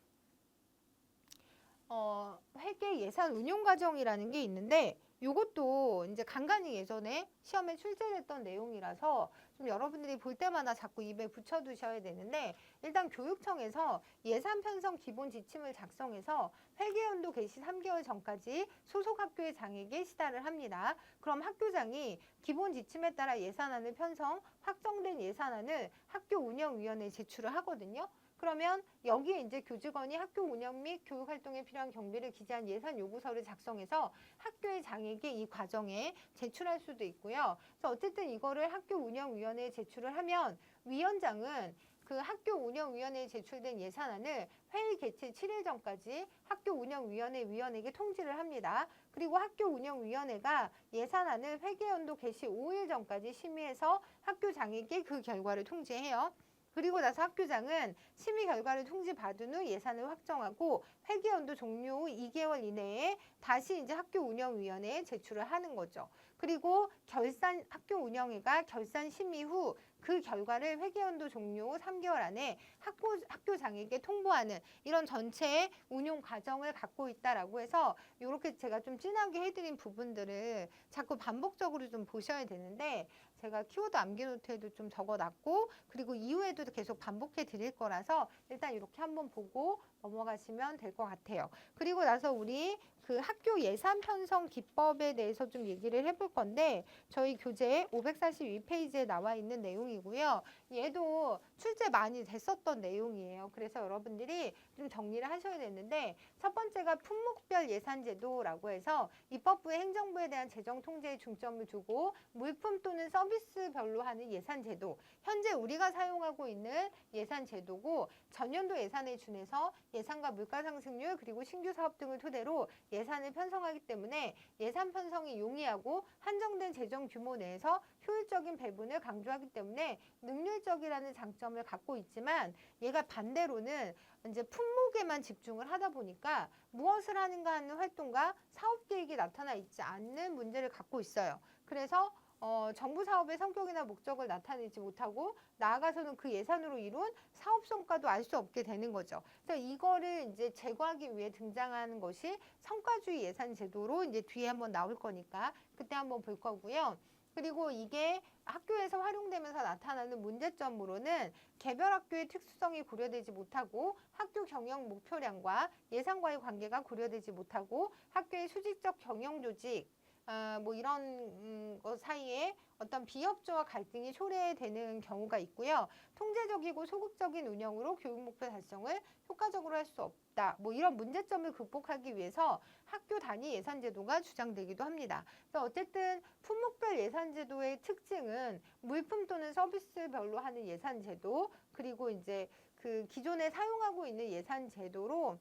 회계 예산 운용 과정이라는 게 있는데 요것도 이제 간간히 예전에 시험에 출제됐던 내용이라서 좀 여러분들이 볼 때마다 자꾸 입에 붙여두셔야 되는데 일단 교육청에서 예산 편성 기본 지침을 작성해서 회계연도 개시 3개월 전까지 소속 학교의 장에게 시달을 합니다. 그럼 학교장이 기본 지침에 따라 예산안을 편성, 확정된 예산안을 학교 운영위원회에 제출을 하거든요. 그러면 여기에 이제 교직원이 학교 운영 및 교육 활동에 필요한 경비를 기재한 예산 요구서를 작성해서 학교의 장에게 이 과정에 제출할 수도 있고요. 그래서 어쨌든 이거를 학교 운영위원회에 제출을 하면 위원장은 그 학교 운영위원회에 제출된 예산안을 회의 개최 7일 전까지 학교 운영위원회 위원에게 통지를 합니다. 그리고 학교 운영위원회가 예산안을 회계연도 개시 5일 전까지 심의해서 학교장에게 그 결과를 통지해요. 그리고 나서 학교장은 심의 결과를 통지받은 후 예산을 확정하고 회계연도 종료 후 2개월 이내에 다시 이제 학교 운영위원회에 제출을 하는 거죠. 그리고 학교 운영회가 결산 심의 후 그 결과를 회계연도 종료 후 3개월 안에 학교장에게 통보하는 이런 전체의 운용 과정을 갖고 있다라고 해서 이렇게 제가 좀 진하게 해드린 부분들을 자꾸 반복적으로 좀 보셔야 되는데 제가 키워드 암기노트에도 좀 적어놨고 그리고 이후에도 계속 반복해 드릴 거라서 일단 이렇게 한번 보고 넘어가시면 될 것 같아요. 그리고 나서 우리 그 학교 예산 편성 기법에 대해서 좀 얘기를 해볼 건데 저희 교재 542페이지에 나와 있는 내용이고요. 얘도 출제 많이 됐었던 내용이에요. 그래서 여러분들이 좀 정리를 하셔야 되는데 첫 번째가 품목별 예산제도라고 해서 입법부의 행정부에 대한 재정 통제에 중점을 두고 물품 또는 서비스별로 하는 예산제도. 현재 우리가 사용하고 있는 예산제도고 전년도 예산에 준해서 예산과 물가상승률 그리고 신규 사업 등을 토대로 예산을 편성하기 때문에 예산 편성이 용이하고 한정된 재정 규모 내에서 효율적인 배분을 강조하기 때문에 능률적이라는 장점을 갖고 있지만 얘가 반대로는 이제 품목에만 집중을 하다 보니까 무엇을 하는가 하는 활동과 사업 계획이 나타나 있지 않는 문제를 갖고 있어요. 그래서 정부 사업의 성격이나 목적을 나타내지 못하고 나아가서는 그 예산으로 이룬 사업 성과도 알 수 없게 되는 거죠. 그래서 이거를 이제 제거하기 위해 등장하는 것이 성과주의 예산 제도로 이제 뒤에 한번 나올 거니까 그때 한번 볼 거고요. 그리고 이게 학교에서 활용되면서 나타나는 문제점으로는 개별 학교의 특수성이 고려되지 못하고 학교 경영 목표량과 예산과의 관계가 고려되지 못하고 학교의 수직적 경영 조직 뭐 이런 것 사이에 어떤 비협조와 갈등이 초래되는 경우가 있고요. 통제적이고 소극적인 운영으로 교육 목표 달성을 효과적으로 할 수 없다. 뭐 이런 문제점을 극복하기 위해서 학교 단위 예산 제도가 주장되기도 합니다. 그래서 어쨌든 품목별 예산 제도의 특징은 물품 또는 서비스별로 하는 예산 제도 그리고 이제 그 기존에 사용하고 있는 예산 제도로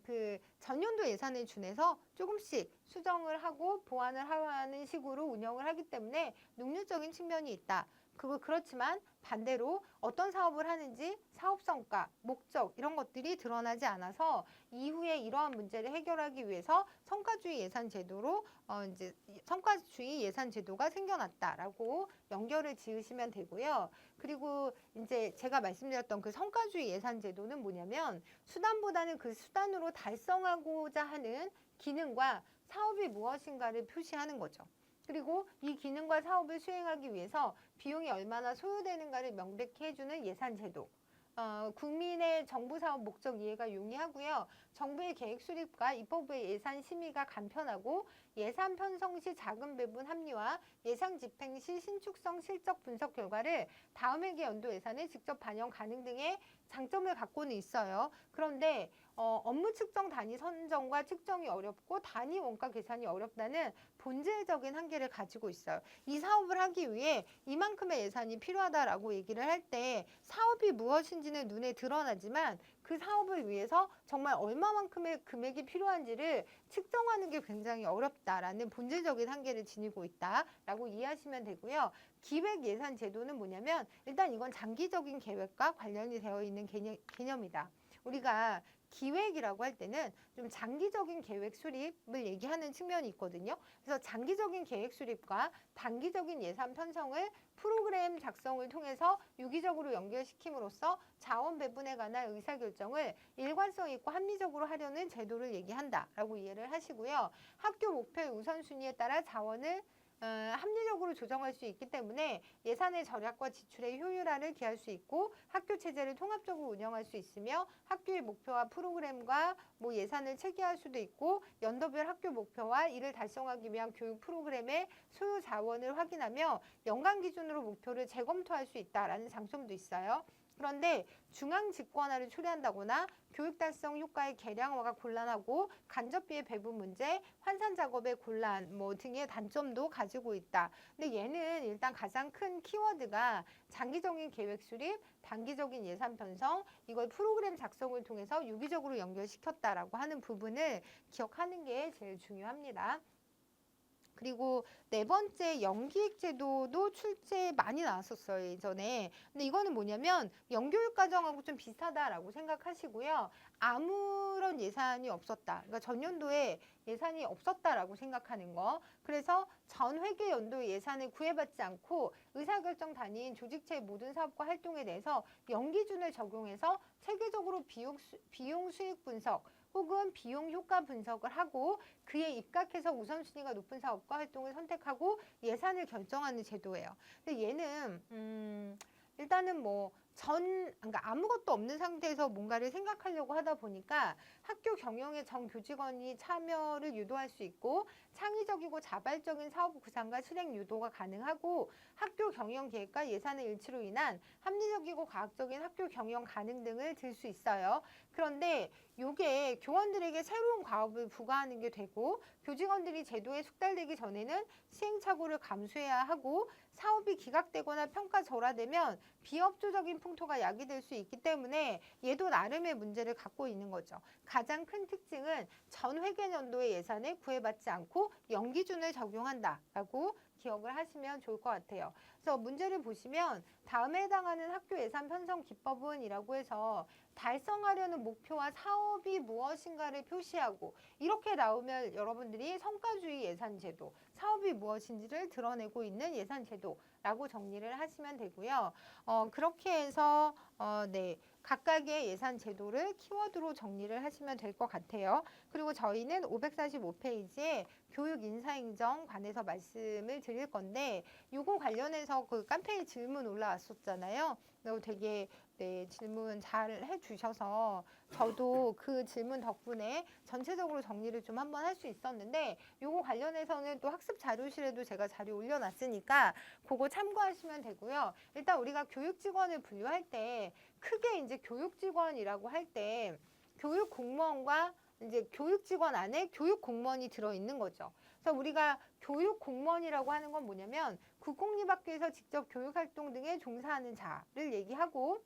그 전년도 예산에 준해서 조금씩 수정을 하고 보완을 하는 식으로 운영을 하기 때문에 능률적인 측면이 있다. 그렇지만 반대로 어떤 사업을 하는지 사업 성과, 목적 이런 것들이 드러나지 않아서 이후에 이러한 문제를 해결하기 위해서 성과주의 예산 제도로 이제 성과주의 예산 제도가 생겨났다라고 연결을 지으시면 되고요. 그리고 이제 제가 말씀드렸던 그 성과주의 예산 제도는 뭐냐면 수단보다는 그 수단으로 달성하고자 하는 기능과 사업이 무엇인가를 표시하는 거죠. 그리고 이 기능과 사업을 수행하기 위해서 비용이 얼마나 소요되는가를 명백히 해주는 예산 제도. 국민의 정부 사업 목적 이해가 용이하고요. 정부의 계획 수립과 입법부의 예산 심의가 간편하고 예산 편성 시 자금 배분 합리화, 예산 집행 시 신축성 실적 분석 결과를 다음 회계 연도 예산에 직접 반영 가능 등의 장점을 갖고는 있어요. 그런데 업무 측정 단위 선정과 측정이 어렵고 단위 원가 계산이 어렵다는 본질적인 한계를 가지고 있어요. 이 사업을 하기 위해 이만큼의 예산이 필요하다라고 얘기를 할 때 사업이 무엇인지는 눈에 드러나지만 그 사업을 위해서 정말 얼마만큼의 금액이 필요한지를 측정하는 게 굉장히 어렵다라는 본질적인 한계를 지니고 있다라고 이해하시면 되고요. 기획 예산 제도는 뭐냐면 일단 이건 장기적인 계획과 관련이 되어 있는 개념이다. 우리가 기획이라고 할 때는 좀 장기적인 계획 수립을 얘기하는 측면이 있거든요. 그래서 장기적인 계획 수립과 단기적인 예산 편성을 프로그램 작성을 통해서 유기적으로 연결시킴으로써 자원 배분에 관한 의사결정을 일관성 있고 합리적으로 하려는 제도를 얘기한다라고 이해를 하시고요. 학교 목표의 우선순위에 따라 자원을 합리적으로 조정할 수 있기 때문에 예산의 절약과 지출의 효율화를 기할 수 있고 학교 체제를 통합적으로 운영할 수 있으며 학교의 목표와 프로그램과 뭐 예산을 체계할 수도 있고 연도별 학교 목표와 이를 달성하기 위한 교육 프로그램의 소요 자원을 확인하며 연간 기준으로 목표를 재검토할 수 있다라는 장점도 있어요. 그런데 중앙 집권화를 초래한다거나 교육 달성 효과의 계량화가 곤란하고 간접비의 배분 문제, 환산 작업의 곤란 뭐 등의 단점도 가지고 있다. 근데 얘는 일단 가장 큰 키워드가 장기적인 계획 수립, 단기적인 예산 편성, 이걸 프로그램 작성을 통해서 유기적으로 연결시켰다라고 하는 부분을 기억하는 게 제일 중요합니다. 그리고 네 번째 연기획 제도도 출제 많이 나왔었어요, 예전에. 근데 이거는 뭐냐면 영교육 과정하고 좀 비슷하다라고 생각하시고요. 아무런 예산이 없었다. 그러니까 전년도에 예산이 없었다라고 생각하는 거. 그래서 전 회계 연도의 예산을 구애받지 않고 의사결정 단위인 조직체의 모든 사업과 활동에 대해서 연기준을 적용해서 체계적으로 비용 수익 분석 혹은 비용 효과 분석을 하고 그에 입각해서 우선순위가 높은 사업과 활동을 선택하고 예산을 결정하는 제도예요. 근데 얘는 일단은 그러니까 아무것도 없는 상태에서 뭔가를 생각하려고 하다 보니까 학교 경영의 전 교직원이 참여를 유도할 수 있고 창의적이고 자발적인 사업 구상과 실행 유도가 가능하고 학교 경영 계획과 예산의 일치로 인한 합리적이고 과학적인 학교 경영 가능 등을 들 수 있어요. 그런데 이게 교원들에게 새로운 과업을 부과하는 게 되고 교직원들이 제도에 숙달되기 전에는 시행착오를 감수해야 하고 사업이 기각되거나 평가절하되면 비협조적인 풍토가 야기될 수 있기 때문에 얘도 나름의 문제를 갖고 있는 거죠. 가장 큰 특징은 전 회계연도의 예산을 구애받지 않고 연기준을 적용한다라고 기억을 하시면 좋을 것 같아요. 그래서 문제를 보시면 다음에 해당하는 학교 예산 편성 기법은이라고 해서 달성하려는 목표와 사업이 무엇인가를 표시하고 이렇게 나오면 여러분들이 성과주의 예산제도, 사업이 무엇인지를 드러내고 있는 예산제도라고 정리를 하시면 되고요. 그렇게 해서 네, 각각의 예산제도를 키워드로 정리를 하시면 될 것 같아요. 그리고 저희는 545페이지에 교육 인사행정 관해서 말씀을 드릴 건데 요거 관련해서 그 깜페이 질문 올라왔었잖아요. 되게 네, 질문 잘 해주셔서 저도 그 질문 덕분에 전체적으로 정리를 좀 한번 할 수 있었는데 요거 관련해서는 또 학습 자료실에도 제가 자료 올려놨으니까 그거 참고하시면 되고요. 일단 우리가 교육직원을 분류할 때 크게 이제 교육직원이라고 할 때 교육공무원과 이제 교육직원 안에 교육공무원이 들어있는 거죠. 그래서 우리가 교육공무원이라고 하는 건 뭐냐면 국공립학교에서 직접 교육활동 등에 종사하는 자를 얘기하고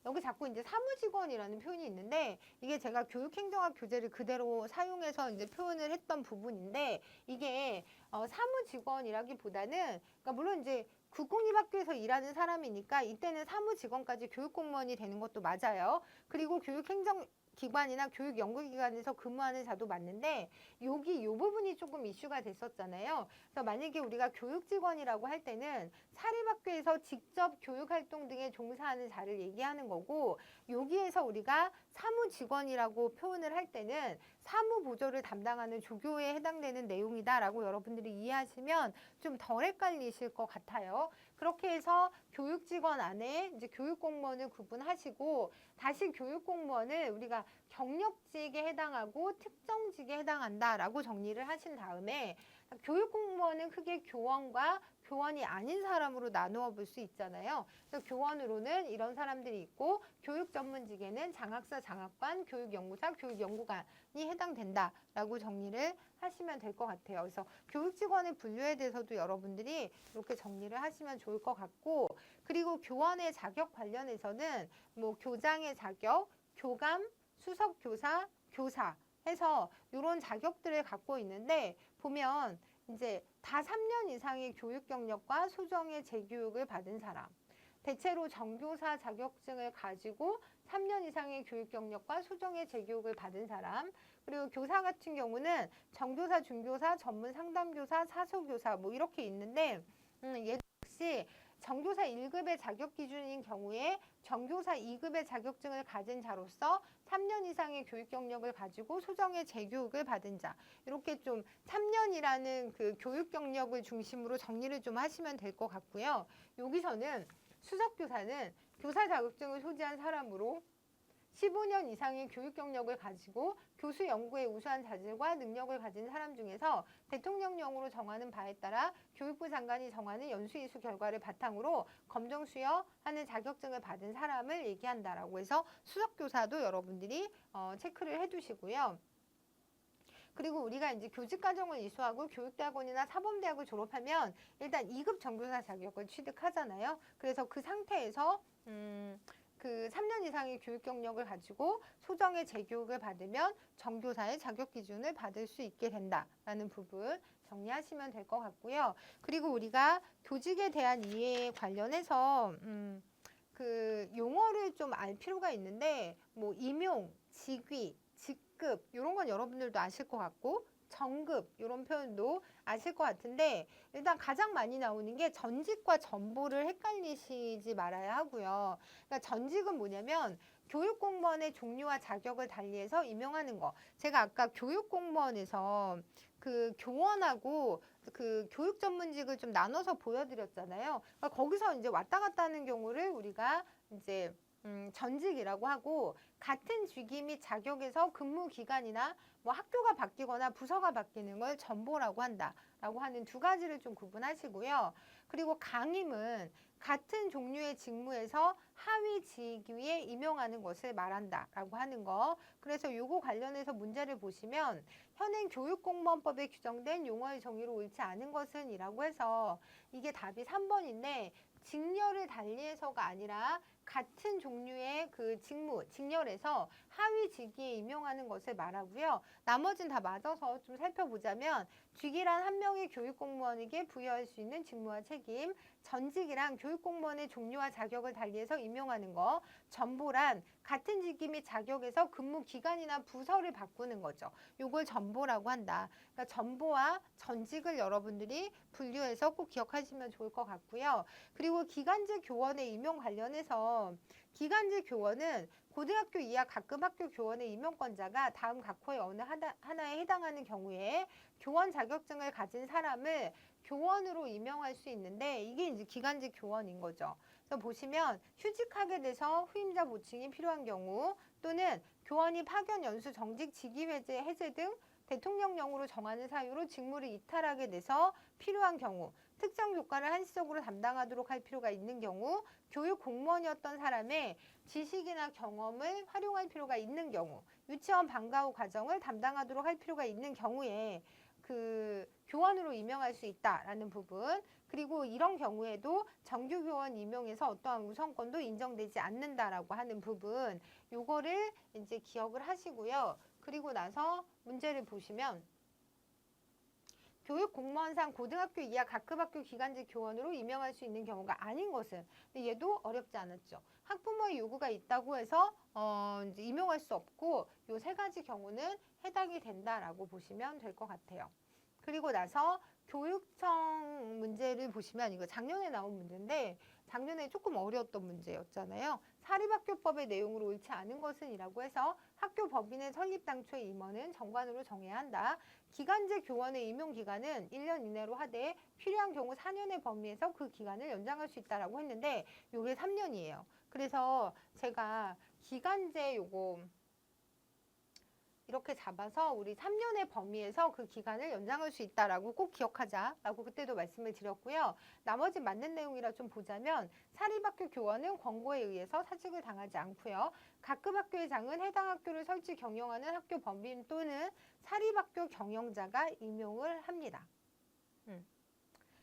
여기 자꾸 이제 사무직원이라는 표현이 있는데 이게 제가 교육행정학 교재를 그대로 사용해서 이제 표현을 했던 부분인데 이게 사무직원이라기보다는 그러니까 물론 이제 국공립학교에서 일하는 사람이니까 이때는 사무직원까지 교육공무원이 되는 것도 맞아요. 그리고 교육행정 기관이나 교육연구기관에서 근무하는 자도 맞는데 여기 요 부분이 조금 이슈가 됐었잖아요. 그래서 만약에 우리가 교육직원이라고 할 때는 사립학교에서 직접 교육활동 등에 종사하는 자를 얘기하는 거고 여기에서 우리가 사무직원이라고 표현을 할 때는 사무보조를 담당하는 조교에 해당되는 내용이다라고 여러분들이 이해하시면 좀 덜 헷갈리실 것 같아요. 그렇게 해서 교육직원 안에 이제 교육공무원을 구분하시고 다시 교육공무원을 우리가 경력직에 해당하고 특정직에 해당한다라고 정리를 하신 다음에 교육공무원은 크게 교원과 교원이 아닌 사람으로 나누어 볼 수 있잖아요. 그래서 교원으로는 이런 사람들이 있고 교육전문직에는 장학사, 장학관, 교육연구사, 교육연구관이 해당된다라고 정리를 하시면 될 것 같아요. 그래서 교육직원의 분류에 대해서도 여러분들이 이렇게 정리를 하시면 좋을 것 같고 그리고 교원의 자격 관련해서는 뭐 교장의 자격, 교감, 수석교사, 교사 해서 이런 자격들을 갖고 있는데 보면 이제 다 3년 이상의 교육 경력과 소정의 재교육을 받은 사람 대체로 정교사 자격증을 가지고 3년 이상의 교육 경력과 소정의 재교육을 받은 사람 그리고 교사 같은 경우는 정교사, 중교사, 전문 상담교사, 사소교사 뭐 이렇게 있는데 얘도 역시 정교사 1급의 자격 기준인 경우에 정교사 2급의 자격증을 가진 자로서 3년 이상의 교육 경력을 가지고 소정의 재교육을 받은 자 이렇게 좀 3년이라는 그 교육 경력을 중심으로 정리를 좀 하시면 될 것 같고요. 여기서는 수석교사는 교사 자격증을 소지한 사람으로 15년 이상의 교육 경력을 가지고 교수 연구에 우수한 자질과 능력을 가진 사람 중에서 대통령령으로 정하는 바에 따라 교육부 장관이 정하는 연수이수 결과를 바탕으로 검정 수여하는 자격증을 받은 사람을 얘기한다라고 해서 수석교사도 여러분들이 체크를 해두시고요. 그리고 우리가 이제 교직과정을 이수하고 교육대학원이나 사범대학을 졸업하면 일단 2급 정교사 자격을 취득하잖아요. 그래서 그 상태에서 그 3년 이상의 교육 경력을 가지고 소정의 재교육을 받으면 정교사의 자격 기준을 받을 수 있게 된다라는 부분 정리하시면 될 것 같고요. 그리고 우리가 교직에 대한 이해에 관련해서 그 용어를 좀 알 필요가 있는데 뭐 임용, 직위, 직급 이런 건 여러분들도 아실 것 같고 정급 이런 표현도 아실 것 같은데 일단 가장 많이 나오는 게 전직과 전보를 헷갈리시지 말아야 하고요. 그러니까 전직은 뭐냐면 교육공무원의 종류와 자격을 달리해서 임용하는 거. 제가 아까 교육공무원에서 그 교원하고 그 교육 전문직을 좀 나눠서 보여드렸잖아요. 그러니까 거기서 이제 왔다 갔다 하는 경우를 우리가 이제 전직이라고 하고 같은 직위 및 자격에서 근무 기간이나 뭐 학교가 바뀌거나 부서가 바뀌는 걸 전보라고 한다라고 하는 두 가지를 좀 구분하시고요. 그리고 강임은 같은 종류의 직무에서 하위 직위에 임용하는 것을 말한다라고 하는 거. 그래서 요거 관련해서 문제를 보시면 현행 교육공무원법에 규정된 용어의 정의로 옳지 않은 것은 이라고 해서 이게 답이 3번인데 직렬을 달리해서가 아니라 같은 종류의 그 직무, 직렬에서 하위 직위에 임용하는 것을 말하고요. 나머지는 다 맞아서 좀 살펴보자면 직위란 한 명의 교육공무원에게 부여할 수 있는 직무와 책임, 전직이란 교육공무원의 종류와 자격을 달리해서 임용하는 거, 전보란 같은 직위 및 자격에서 근무 기간이나 부서를 바꾸는 거죠. 요걸 전보라고 한다. 그러니까 전보와 전직을 여러분들이 분류해서 꼭 기억하시면 좋을 것 같고요. 그리고 기간제 교원의 임용 관련해서 기간제 교원은 고등학교 이하 각급 학교 교원의 임용권자가 다음 각 호의 어느 하나에 해당하는 경우에 교원 자격증을 가진 사람을 교원으로 임명할 수 있는데 이게 이제 기간제 교원인 거죠. 그래서 보시면 휴직하게 돼서 후임자 보충이 필요한 경우 또는 교원이 파견, 연수, 정직, 직위 해제 등 대통령령으로 정하는 사유로 직무를 이탈하게 돼서 필요한 경우, 특정 교과를 한시적으로 담당하도록 할 필요가 있는 경우, 교육 공무원이었던 사람의 지식이나 경험을 활용할 필요가 있는 경우, 유치원 방과 후 과정을 담당하도록 할 필요가 있는 경우에 그 교원으로 임명할 수 있다라는 부분. 그리고 이런 경우에도 정규 교원 임용에서 어떠한 우선권도 인정되지 않는다라고 하는 부분. 요거를 이제 기억을 하시고요. 그리고 나서 문제를 보시면 교육공무원상 고등학교 이하 각급 학교 기간제 교원으로 임명할 수 있는 경우가 아닌 것은 근데 얘도 어렵지 않았죠. 학부모의 요구가 있다고 해서 이제 임용할 수 없고 요 세 가지 경우는 해당이 된다라고 보시면 될 것 같아요. 그리고 나서 교육청 문제를 보시면 이거 작년에 나온 문제인데 작년에 조금 어려웠던 문제였잖아요. 사립학교법의 내용으로 옳지 않은 것은 이라고 해서 학교 법인의 설립 당초의 임원은 정관으로 정해야 한다. 기간제 교원의 임용 기간은 1년 이내로 하되 필요한 경우 4년의 범위에서 그 기간을 연장할 수 있다라고 했는데 요게 3년이에요. 그래서 제가 기간제 요거 이렇게 잡아서 우리 3년의 범위에서 그 기간을 연장할 수 있다라고 꼭 기억하자라고 그때도 말씀을 드렸고요. 나머지 맞는 내용이라 좀 보자면 사립학교 교원은 권고에 의해서 사직을 당하지 않고요. 각급 학교의 장은 해당 학교를 설치 경영하는 학교 법인 또는 사립학교 경영자가 임용을 합니다.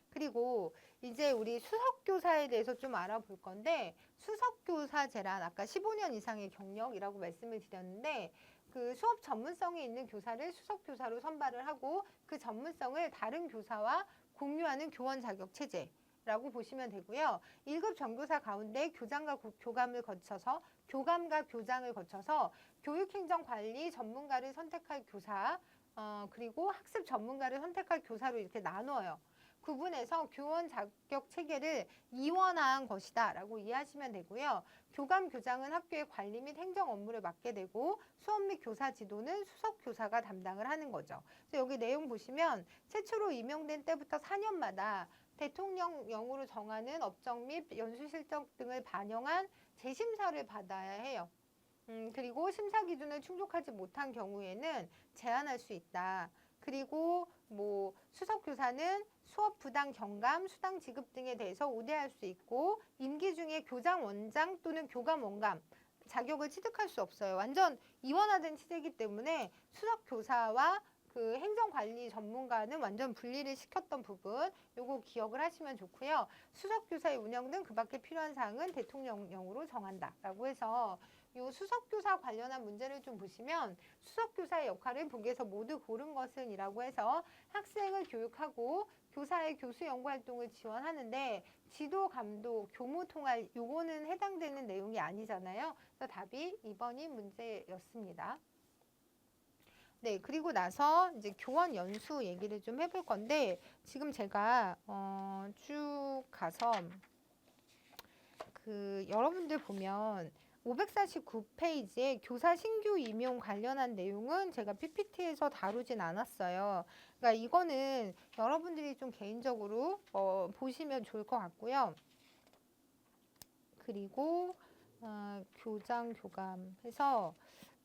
그리고 이제 우리 수석교사에 대해서 좀 알아볼 건데 수석교사제란 아까 15년 이상의 경력이라고 말씀을 드렸는데 그 수업 전문성이 있는 교사를 수석교사로 선발을 하고 그 전문성을 다른 교사와 공유하는 교원 자격 체제라고 보시면 되고요. 1급 전교사 가운데 교장과 교감을 거쳐서 교감과 교장을 거쳐서 교육행정관리 전문가를 선택할 교사 그리고 학습 전문가를 선택할 교사로 이렇게 나눠요. 구분해서 교원 자격 체계를 이원화한 것이다 라고 이해하시면 되고요. 교감 교장은 학교의 관리 및 행정 업무를 맡게 되고 수업 및 교사 지도는 수석 교사가 담당을 하는 거죠. 그래서 여기 내용 보시면 최초로 임명된 때부터 4년마다 대통령령으로 정하는 업적 및 연수 실적 등을 반영한 재심사를 받아야 해요. 그리고 심사 기준을 충족하지 못한 경우에는 제한할 수 있다. 그리고 뭐 수석교사는 수업 부당 경감, 수당 지급 등에 대해서 우대할 수 있고 임기 중에 교장 원장 또는 교감 원감 자격을 취득할 수 없어요. 완전 이원화된 체제이기 때문에 수석교사와 그 행정관리 전문가는 완전 분리를 시켰던 부분 요거 기억을 하시면 좋고요. 수석교사의 운영 등 그 밖에 필요한 사항은 대통령령으로 정한다라고 해서 요 수석교사 관련한 문제를 좀 보시면 수석교사의 역할을 보기에서 모두 고른 것은 이라고 해서 학생을 교육하고 교사의 교수 연구 활동을 지원하는데 지도, 감독, 교무 통할 요거는 해당되는 내용이 아니잖아요. 그래서 답이 2번이 문제였습니다. 네, 그리고 나서 이제 교원 연수 얘기를 좀 해볼 건데 지금 제가 쭉 가서 그 여러분들 보면 549페이지에 교사 신규 임용 관련한 내용은 제가 PPT에서 다루진 않았어요. 그러니까 이거는 여러분들이 좀 개인적으로 보시면 좋을 것 같고요. 그리고 교장, 교감 해서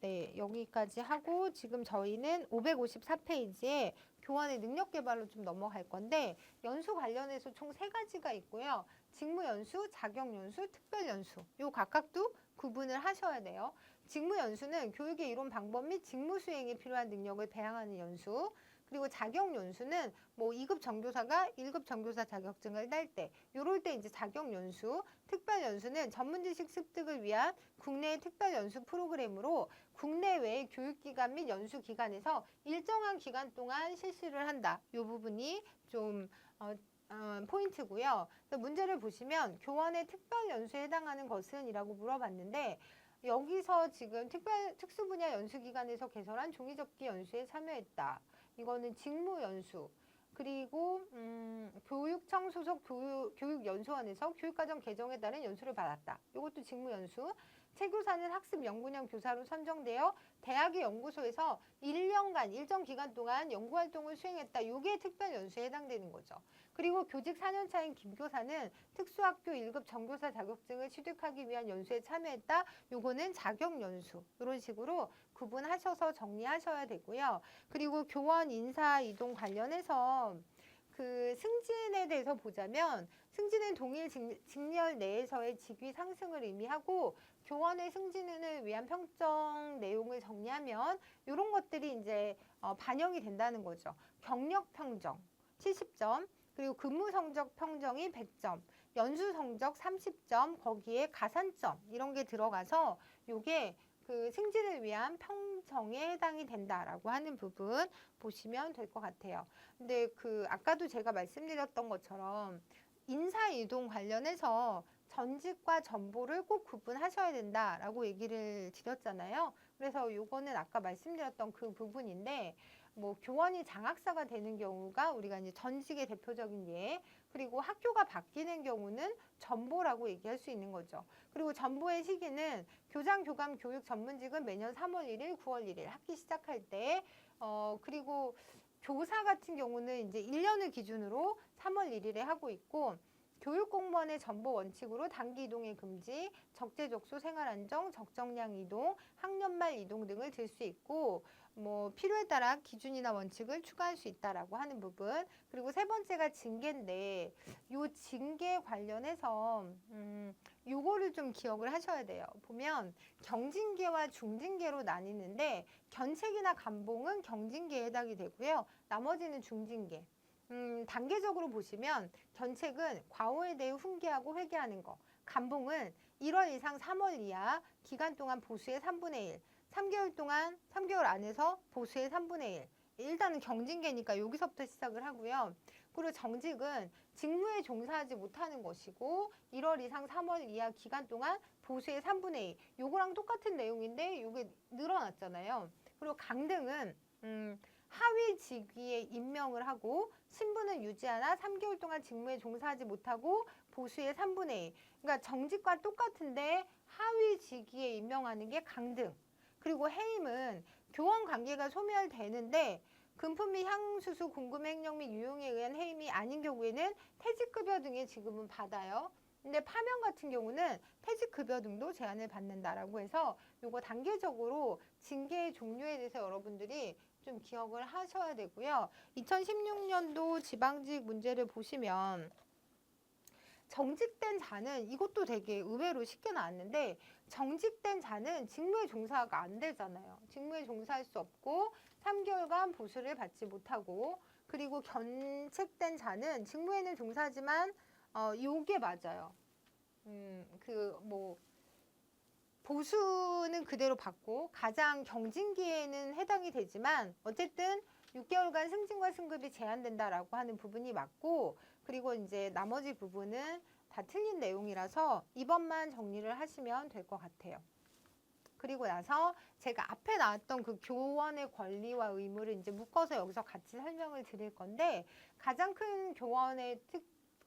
네, 여기까지 하고 지금 저희는 554페이지에 교원의 능력 개발로 좀 넘어갈 건데 연수 관련해서 총 3가지가 있고요. 직무 연수, 자격 연수, 특별 연수. 요 각각도 구분을 하셔야 돼요. 직무 연수는 교육의 이론 방법 및 직무 수행에 필요한 능력을 배양하는 연수. 그리고 자격 연수는 뭐 2급 정교사가 1급 정교사 자격증을 딸 때, 요럴 때 이제 자격 연수, 특별 연수는 전문 지식 습득을 위한 국내의 특별 연수 프로그램으로 국내외 교육기관 및 연수기관에서 일정한 기간 동안 실시를 한다. 이 부분이 좀 포인트고요. 문제를 보시면 교원의 특별 연수에 해당하는 것은 이라고 물어봤는데 여기서 지금 특수분야 연수기관에서 개설한 종이접기 연수에 참여했다. 이거는 직무 연수. 그리고 교육청 소속 교육연수원에서 교육과정 개정에 따른 연수를 받았다. 이것도 직무연수. 체교사는 학습 연구년 교사로 선정되어 대학의 연구소에서 1년간 일정 기간 동안 연구활동을 수행했다. 이게 특별연수에 해당되는 거죠. 그리고 교직 4년차인 김교사는 특수학교 1급 정교사 자격증을 취득하기 위한 연수에 참여했다. 요거는 자격연수. 이런 식으로 구분하셔서 정리하셔야 되고요. 그리고 교원 인사 이동 관련해서 그 승진에 대해서 보자면 승진은 동일 직렬 내에서의 직위 상승을 의미하고 교원의 승진을 위한 평점 내용을 정리하면 이런 것들이 이제 반영이 된다는 거죠. 경력 평정 70점, 그리고 근무 성적 평정이 100점, 연수 성적 30점, 거기에 가산점 이런 게 들어가서 요게 그 승진을 위한 평정에 해당이 된다라고 하는 부분 보시면 될 것 같아요. 근데 그 아까도 제가 말씀드렸던 것처럼 인사 이동 관련해서 전직과 전보를 꼭 구분하셔야 된다라고 얘기를 드렸잖아요. 그래서 요거는 아까 말씀드렸던 그 부분인데 뭐 교원이 장학사가 되는 경우가 우리가 이제 전직의 대표적인 예, 그리고 학교가 바뀌는 경우는 전보라고 얘기할 수 있는 거죠. 그리고 전보의 시기는 교장, 교감, 교육 전문직은 매년 3월 1일, 9월 1일 학기 시작할 때 그리고 교사 같은 경우는 이제 1년을 기준으로 3월 1일에 하고 있고 교육공무원의 전보 원칙으로 단기 이동의 금지, 적재적소 생활 안정, 적정량 이동, 학년 말 이동 등을 들 수 있고 뭐 필요에 따라 기준이나 원칙을 추가할 수 있다라고 하는 부분. 그리고 세 번째가 징계인데 요 징계 관련해서 요거를 좀 기억을 하셔야 돼요. 보면 경징계와 중징계로 나뉘는데 견책이나 감봉은 경징계에 해당이 되고요. 나머지는 중징계. 단계적으로 보시면 견책은 과오에 대해 훈계하고 회개하는 거. 감봉은 1월 이상 3월 이하 기간 동안 보수의 3분의 1. 3개월 동안 3개월 안에서 보수의 3분의 1. 일단은 경징계니까 여기서부터 시작을 하고요. 그리고 정직은 직무에 종사하지 못하는 것이고 1월 이상 3월 이하 기간 동안 보수의 3분의 2. 요거랑 똑같은 내용인데 요게 늘어났잖아요. 그리고 강등은 하위 직위에 임명을 하고 신분을 유지하나 3개월 동안 직무에 종사하지 못하고 보수의 3분의 2. 그러니까 정직과 똑같은데 하위 직위에 임명하는 게 강등. 그리고 해임은 교원 관계가 소멸되는데 금품 및 향수수, 공금 횡령 및 유용에 의한 해임이 아닌 경우에는 퇴직급여 등의 지급은 받아요. 근데 파면 같은 경우는 퇴직급여 등도 제한을 받는다라고 해서 요거 단계적으로 징계의 종류에 대해서 여러분들이 좀 기억을 하셔야 되고요. 2016년도 지방직 문제를 보시면 정직된 자는 이것도 되게 의외로 쉽게 나왔는데 정직된 자는 직무에 종사가 안 되잖아요. 직무에 종사할 수 없고 3개월간 보수를 받지 못하고 그리고 견책된 자는 직무에는 종사하지만 요게 맞아요. 보수는 그대로 받고 가장 경징기에는 해당이 되지만 어쨌든 6개월간 승진과 승급이 제한된다라고 하는 부분이 맞고 그리고 이제 나머지 부분은 다 틀린 내용이라서 이번만 정리를 하시면 될 것 같아요. 그리고 나서 제가 앞에 나왔던 그 교원의 권리와 의무를 이제 묶어서 여기서 같이 설명을 드릴 건데 가장 큰 교원의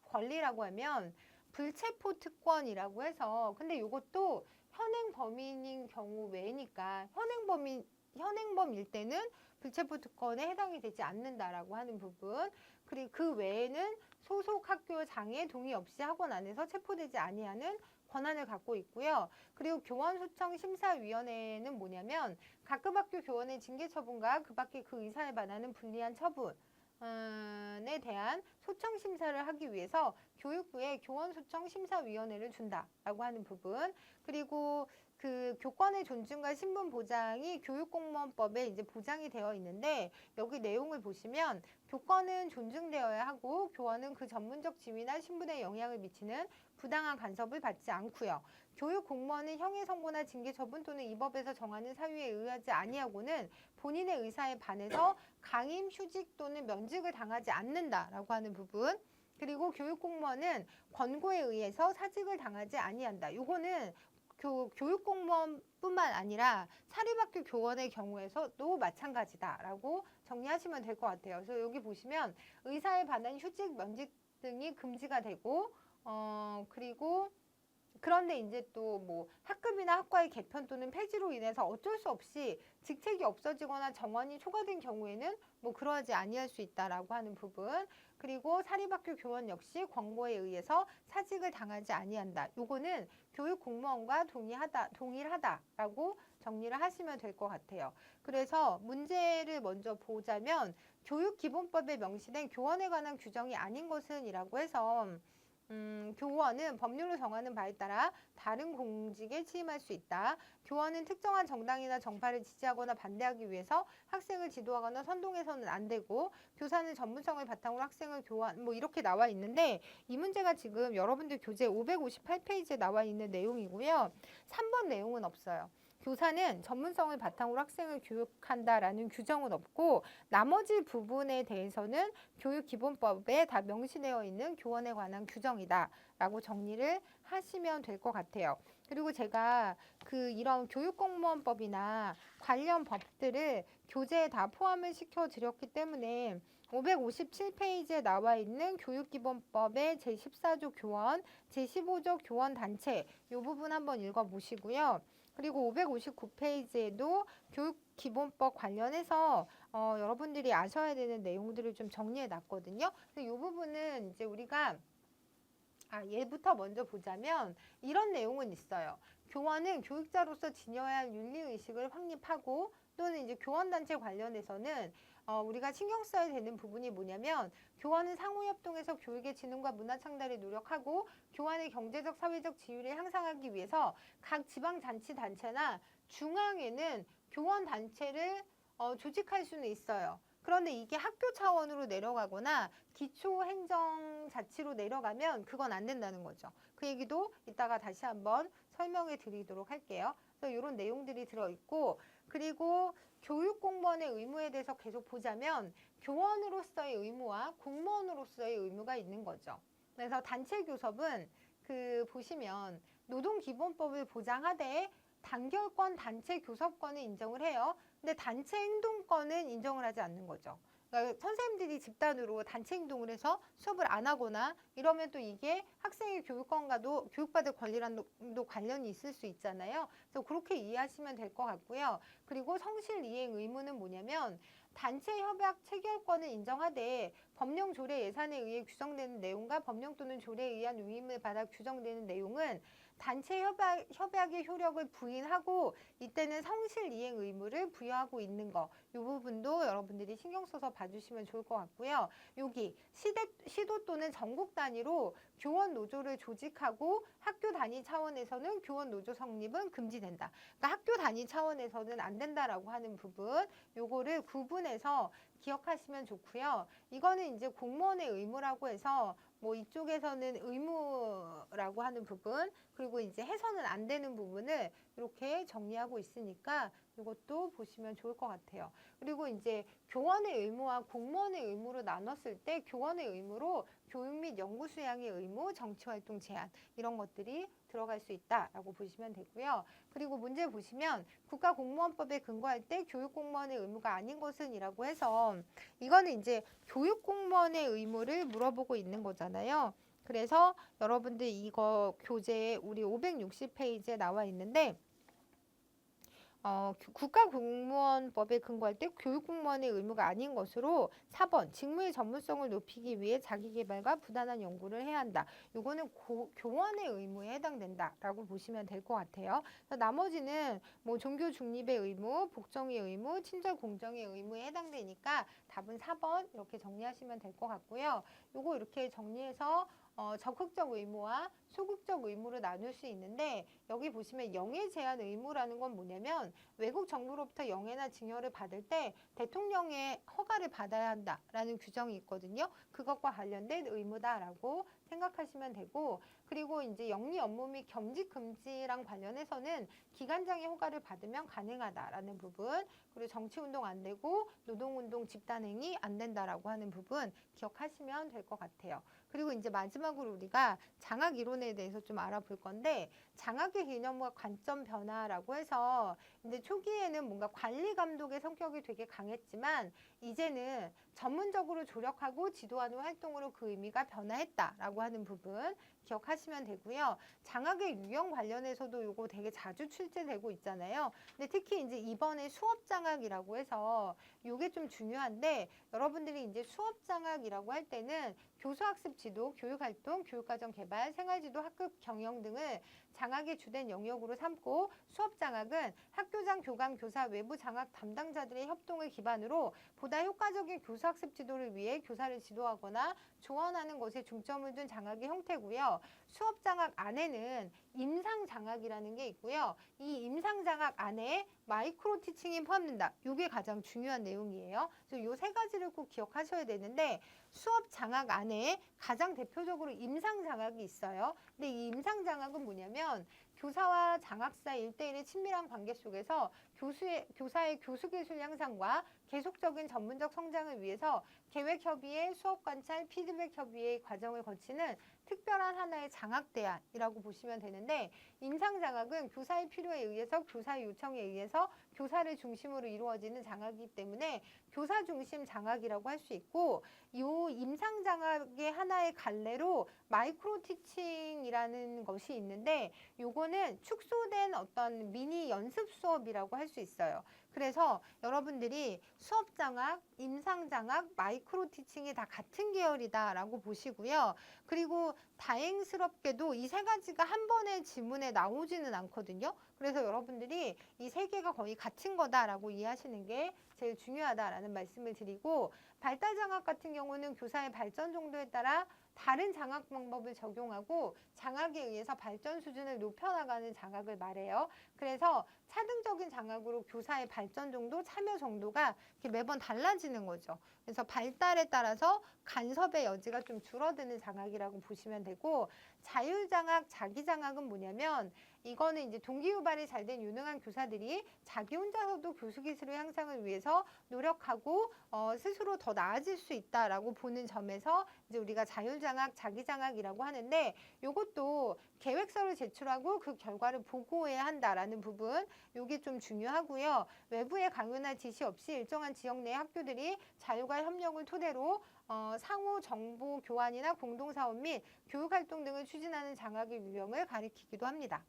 권리라고 하면 불체포 특권이라고 해서 근데 이것도 현행 범인인 경우 외니까 현행범일 때는 불체포 특권에 해당이 되지 않는다라고 하는 부분 그리고 그 외에는 소속 학교 장애 동의 없이 학원 안에서 체포되지 아니하는 권한을 갖고 있고요. 그리고 교원소청심사위원회는 뭐냐면 각급 학교 교원의 징계 처분과 그 밖에 그 의사에 반하는 불리한 처분에 대한 소청 심사를 하기 위해서 교육부에 교원소청심사위원회를 준다라고 하는 부분 그리고 그 교권의 존중과 신분 보장이 교육공무원법에 이제 보장이 되어 있는데 여기 내용을 보시면 교권은 존중되어야 하고 교원은 그 전문적 지위나 신분에 영향을 미치는 부당한 간섭을 받지 않고요. 교육 공무원은 형의 선고나 징계 처분 또는 이 법에서 정하는 사유에 의하지 아니하고는 본인의 의사에 반해서 강임, 휴직 또는 면직을 당하지 않는다라고 하는 부분. 그리고 교육 공무원은 권고에 의해서 사직을 당하지 아니한다. 요거는 교육 공무원뿐만 아니라 사립학교 교원의 경우에서도 마찬가지다라고 정리하시면 될 것 같아요. 그래서 여기 보시면 의사에 반한 휴직, 면직 등이 금지가 되고 그리고 그런데 이제 또 뭐 학급이나 학과의 개편 또는 폐지로 인해서 어쩔 수 없이 직책이 없어지거나 정원이 초과된 경우에는 뭐 그러하지 아니할 수 있다라고 하는 부분 그리고 사립학교 교원 역시 권고에 의해서 사직을 당하지 아니한다. 요거는 교육 공무원과 동일하다라고 정리를 하시면 될 것 같아요. 그래서 문제를 먼저 보자면 교육기본법에 명시된 교원에 관한 규정이 아닌 것은 이라고 해서 교원은 법률로 정하는 바에 따라 다른 공직에 취임할 수 있다. 교원은 특정한 정당이나 정파를 지지하거나 반대하기 위해서 학생을 지도하거나 선동해서는 안 되고 교사는 전문성을 바탕으로 학생을 교환 뭐 이렇게 나와 있는데 이 문제가 지금 여러분들 교재 558페이지에 나와 있는 내용이고요. 3번 내용은 없어요. 교사는 전문성을 바탕으로 학생을 교육한다라는 규정은 없고 나머지 부분에 대해서는 교육기본법에 다 명시되어 있는 교원에 관한 규정이다라고 정리를 하시면 될 것 같아요. 그리고 제가 이런 교육공무원법이나 관련 법들을 교재에 다 포함을 시켜 드렸기 때문에 557페이지에 나와 있는 교육기본법의 제14조 교원, 제15조 교원단체 이 부분 한번 읽어보시고요. 그리고 559페이지에도 교육기본법 관련해서 여러분들이 아셔야 되는 내용들을 좀 정리해 놨거든요. 이 부분은 이제 우리가 얘부터 먼저 보자면 이런 내용은 있어요. 교원은 교육자로서 지녀야 할 윤리의식을 확립하고 또는 이제 교원단체 관련해서는 우리가 신경 써야 되는 부분이 뭐냐면 교원은 상호협동해서 교육의 진흥과 문화 창달에 노력하고 교원의 경제적, 사회적 지위를 향상하기 위해서 각 지방자치단체나 중앙에는 교원단체를 조직할 수는 있어요. 그런데 이게 학교 차원으로 내려가거나 기초행정자치로 내려가면 그건 안 된다는 거죠. 그 얘기도 이따가 다시 한번 설명해 드리도록 할게요. 그래서 이런 내용들이 들어있고 그리고 교육공무원의 의무에 대해서 계속 보자면 교원으로서의 의무와 공무원으로서의 의무가 있는 거죠. 그래서 단체 교섭은 보시면 노동기본법을 보장하되 단결권 단체 교섭권을 인정을 해요. 근데 단체 행동권은 인정을 하지 않는 거죠. 그러니까 선생님들이 집단으로 단체 행동을 해서 수업을 안 하거나 이러면 또 이게 학생의 교육권과도 교육받을 권리랑도 관련이 있을 수 있잖아요. 그래서 그렇게 이해하시면 될 것 같고요. 그리고 성실 이행 의무는 뭐냐면 단체 협약 체결권을 인정하되 법령 조례 예산에 의해 규정되는 내용과 법령 또는 조례에 의한 위임을 받아 규정되는 내용은 단체 협약의 효력을 부인하고 이때는 성실 이행 의무를 부여하고 있는 거, 이 부분도 여러분들이 신경 써서 봐주시면 좋을 것 같고요. 여기 시도 또는 전국 단위로 교원 노조를 조직하고 학교 단위 차원에서는 교원 노조 성립은 금지된다. 그러니까 학교 단위 차원에서는 안 된다라고 하는 부분, 요거를 구분해서 기억하시면 좋고요. 이거는 이제 공무원의 의무라고 해서 뭐 이쪽에서는 의무라고 하는 부분, 그리고 이제 해서는 안 되는 부분을 이렇게 정리하고 있으니까 이것도 보시면 좋을 것 같아요. 그리고 이제 교원의 의무와 공무원의 의무로 나눴을 때 교원의 의무로 교육 및 연구 수양의 의무, 정치활동 제한 이런 것들이 들어갈 수 있다라고 보시면 되고요. 그리고 문제 보시면 국가공무원법에 근거할 때 교육공무원의 의무가 아닌 것은 이라고 해서 이거는 이제 교육공무원의 의무를 물어보고 있는 거잖아요. 그래서 여러분들 이거 교재에 우리 560페이지에 나와 있는데 국가공무원법에 근거할 때 교육공무원의 의무가 아닌 것으로 4번 직무의 전문성을 높이기 위해 자기개발과 부단한 연구를 해야 한다. 이거는 교원의 의무에 해당된다라고 보시면 될 것 같아요. 나머지는 뭐 종교 중립의 의무, 복정의 의무, 친절 공정의 의무에 해당되니까 답은 4번 이렇게 정리하시면 될 것 같고요. 요거 이렇게 정리해서 적극적 의무와 소극적 의무로 나눌 수 있는데 여기 보시면 영해 제한 의무라는 건 뭐냐면 외국 정부로부터 영해나 증여를 받을 때 대통령의 허가를 받아야 한다라는 규정이 있거든요. 그것과 관련된 의무다라고 생각하시면 되고 그리고 이제 영리 업무 및 겸직 금지랑 관련해서는 기관장의 허가를 받으면 가능하다라는 부분 그리고 정치운동 안 되고 노동운동 집단행위 안 된다라고 하는 부분 기억하시면 될 것 같아요. 그리고 이제 마지막으로 우리가 장학 이론에 대해서 좀 알아볼 건데 장학의 개념과 관점 변화라고 해서 이제 초기에는 뭔가 관리 감독의 성격이 되게 강했지만 이제는 전문적으로 조력하고 지도하는 활동으로 그 의미가 변화했다라고 하는 부분 기억하시면 되고요. 장학의 유형 관련해서도 요거 되게 자주 출제되고 있잖아요. 근데 특히 이제 이번에 수업 장학이라고 해서 요게 좀 중요한데 여러분들이 이제 수업 장학이라고 할 때는 교수학습 지도, 교육활동, 교육과정 개발, 생활지도, 학급 경영 등을 장학의 주된 영역으로 삼고 수업 장학은 학교장, 교감, 교사, 외부 장학 담당자들의 협동을 기반으로 보다 효과적인 교수학습 지도를 위해 교사를 지도하거나 조언하는 것에 중점을 둔 장학의 형태고요. 수업 장학 안에는 임상 장학이라는 게 있고요. 이 임상 장학 안에 마이크로 티칭이 포함된다. 이게 가장 중요한 내용이에요. 그래서 이 세 가지를 꼭 기억하셔야 되는데 수업 장학 안에 가장 대표적으로 임상 장학이 있어요. 근데 이 임상 장학은 뭐냐면 교사와 장학사 1대1의 친밀한 관계 속에서 교사의 교수기술 향상과 계속적인 전문적 성장을 위해서 계획협의회, 수업관찰, 피드백협의회 과정을 거치는 특별한 하나의 장학대안이라고 보시면 되는데 임상장학은 교사의 필요에 의해서 교사의 요청에 의해서 교사를 중심으로 이루어지는 장학이기 때문에 교사 중심 장학이라고 할 수 있고 이 임상장학의 하나의 갈래로 마이크로 티칭이라는 것이 있는데 요거는 축소된 어떤 미니 연습 수업이라고 할 수 있어요. 그래서 여러분들이 수업장학, 임상장학, 마이크로 티칭이 다 같은 계열이다라고 보시고요. 그리고 다행스럽게도 이 세 가지가 한 번의 지문에 나오지는 않거든요. 그래서 여러분들이 이 세 개가 거의 같은 거다라고 이해하시는 게 제일 중요하다라는 말씀을 드리고 발달장학 같은 경우는 교사의 발전 정도에 따라 다른 장학 방법을 적용하고 장학에 의해서 발전 수준을 높여나가는 장학을 말해요. 그래서 차등적인 장학으로 교사의 발전 정도, 참여 정도가 이렇게 매번 달라지는 거죠. 그래서 발달에 따라서 간섭의 여지가 좀 줄어드는 장학이라고 보시면 되고 자율장학, 자기장학은 뭐냐면 이거는 이제 동기유발이 잘 된 유능한 교사들이 자기 혼자서도 교수기술의 향상을 위해서 노력하고 스스로 더 나아질 수 있다라고 보는 점에서 이제 우리가 자율장학, 자기장학이라고 하는데 이것도 계획서를 제출하고 그 결과를 보고해야 한다라는 부분 이게 좀 중요하고요. 외부의 강요나 지시 없이 일정한 지역 내 학교들이 자율과 협력을 토대로 상호 정보 교환이나 공동사업 및 교육활동 등을 추진하는 장학의 유형을 가리키기도 합니다.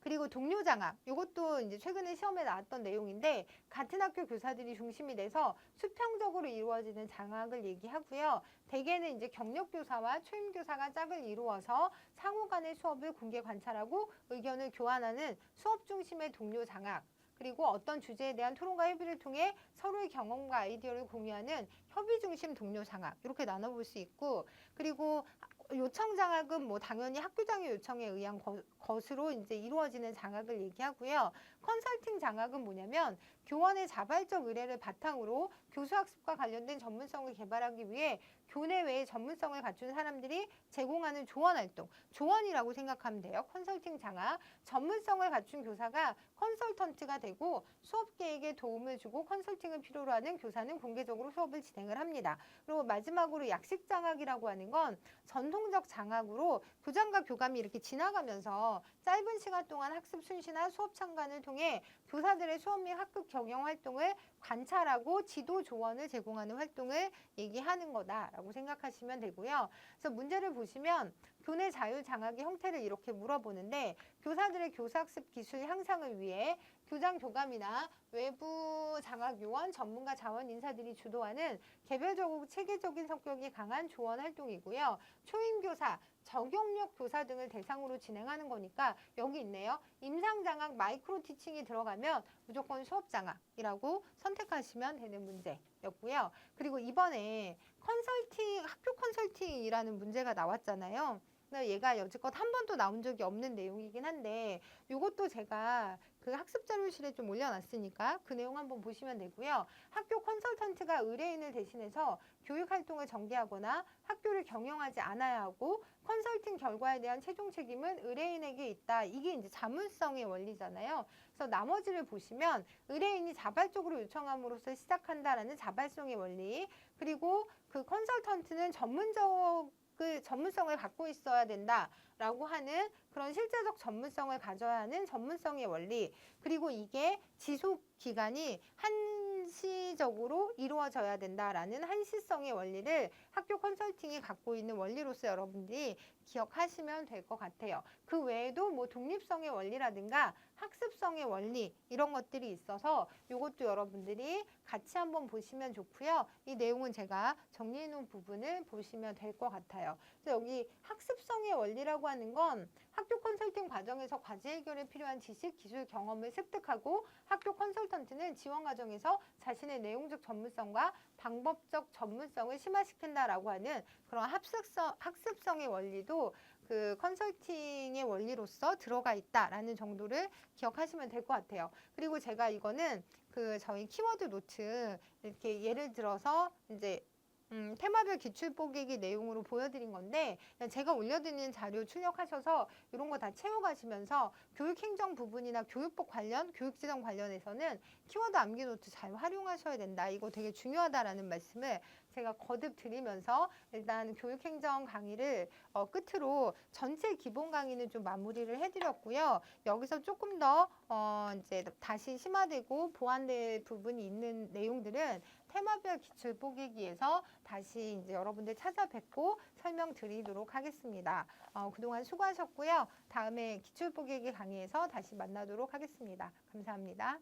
그리고 동료 장악, 이것도 이제 최근에 시험에 나왔던 내용인데 같은 학교 교사들이 중심이 돼서 수평적으로 이루어지는 장악을 얘기하고요. 대개는 이제 경력 교사와 초임 교사가 짝을 이루어서 상호 간의 수업을 공개 관찰하고 의견을 교환하는 수업 중심의 동료 장악. 그리고 어떤 주제에 대한 토론과 협의를 통해 서로의 경험과 아이디어를 공유하는 협의 중심 동료 장악 이렇게 나눠볼 수 있고, 그리고 요청 장악은 뭐 당연히 학교장의 요청에 의한 것으로 이제 이루어지는 장악을 얘기하고요. 컨설팅 장악은 뭐냐면 교원의 자발적 의뢰를 바탕으로 교수 학습과 관련된 전문성을 개발하기 위해 교내 외에 전문성을 갖춘 사람들이 제공하는 조언 활동, 조언이라고 생각하면 돼요. 컨설팅 장악. 전문성을 갖춘 교사가 컨설턴트가 되고 수업 계획에 도움을 주고 컨설팅을 필요로 하는 교사는 공개적으로 수업을 진행을 합니다. 그리고 마지막으로 약식 장악이라고 하는 건 전통적 장악으로 교장과 교감이 이렇게 지나가면서 짧은 시간 동안 학습 순시나 수업 참관을 통해 교사들의 수업 및 학급 경영 활동을 관찰하고 지도 조언을 제공하는 활동을 얘기하는 거다라고 생각하시면 되고요. 그래서 문제를 보시면 교내 자율 장악의 형태를 이렇게 물어보는데 교사들의 교사학습 기술 향상을 위해 교장 교감이나 외부 장학 요원, 전문가 자원 인사들이 주도하는 개별적이고 체계적인 성격이 강한 조언 활동이고요. 초임 교사, 적용력 교사 등을 대상으로 진행하는 거니까 여기 있네요. 임상 장학, 마이크로 티칭이 들어가면 무조건 수업 장학이라고 선택하시면 되는 문제였고요. 그리고 이번에 컨설팅, 학교 컨설팅이라는 문제가 나왔잖아요. 얘가 여지껏 한 번도 나온 적이 없는 내용이긴 한데 이것도 제가 그 학습자료실에 좀 올려놨으니까 그 내용 한번 보시면 되고요. 학교 컨설턴트가 의뢰인을 대신해서 교육활동을 전개하거나 학교를 경영하지 않아야 하고 컨설팅 결과에 대한 최종 책임은 의뢰인에게 있다. 이게 이제 자문성의 원리잖아요. 그래서 나머지를 보시면 의뢰인이 자발적으로 요청함으로써 시작한다라는 자발성의 원리, 그리고 그 컨설턴트는 전문성을 갖고 있어야 된다라고 하는 그런 실제적 전문성을 가져야 하는 전문성의 원리, 그리고 이게 지속 기간이 한시적으로 이루어져야 된다라는 한시성의 원리를 학교 컨설팅이 갖고 있는 원리로서 여러분들이 기억하시면 될 것 같아요. 그 외에도 뭐 독립성의 원리라든가 학습성의 원리 이런 것들이 있어서 이것도 여러분들이 같이 한번 보시면 좋고요. 이 내용은 제가 정리해 놓은 부분을 보시면 될 것 같아요. 그래서 여기 학습성의 원리라고 하는 건 학교 컨설팅 과정에서 과제 해결에 필요한 지식, 기술, 경험을 습득하고 학교 컨설턴트는 지원 과정에서 자신의 내용적 전문성과 방법적 전문성을 심화시킨다라고 하는 그런 학습성의 원리도 그 컨설팅의 원리로서 들어가 있다라는 정도를 기억하시면 될 것 같아요. 그리고 제가 이거는 그 저희 키워드 노트 이렇게 예를 들어서 이제 테마별 기출 뽀개기 내용으로 보여드린 건데 제가 올려드리는 자료 출력하셔서 이런 거 다 채워가시면서 교육행정 부분이나 교육법 관련, 교육지정 관련해서는 키워드 암기 노트 잘 활용하셔야 된다. 이거 되게 중요하다라는 말씀을 제가 거듭 드리면서 일단 교육행정 강의를 끝으로 전체 기본 강의는 좀 마무리를 해드렸고요. 여기서 조금 더 이제 다시 심화되고 보완될 부분이 있는 내용들은 테마별 기출 뽀개기에서 다시 이제 여러분들 찾아뵙고 설명드리도록 하겠습니다. 그동안 수고하셨고요. 다음에 기출 뽀개기 강의에서 다시 만나도록 하겠습니다. 감사합니다.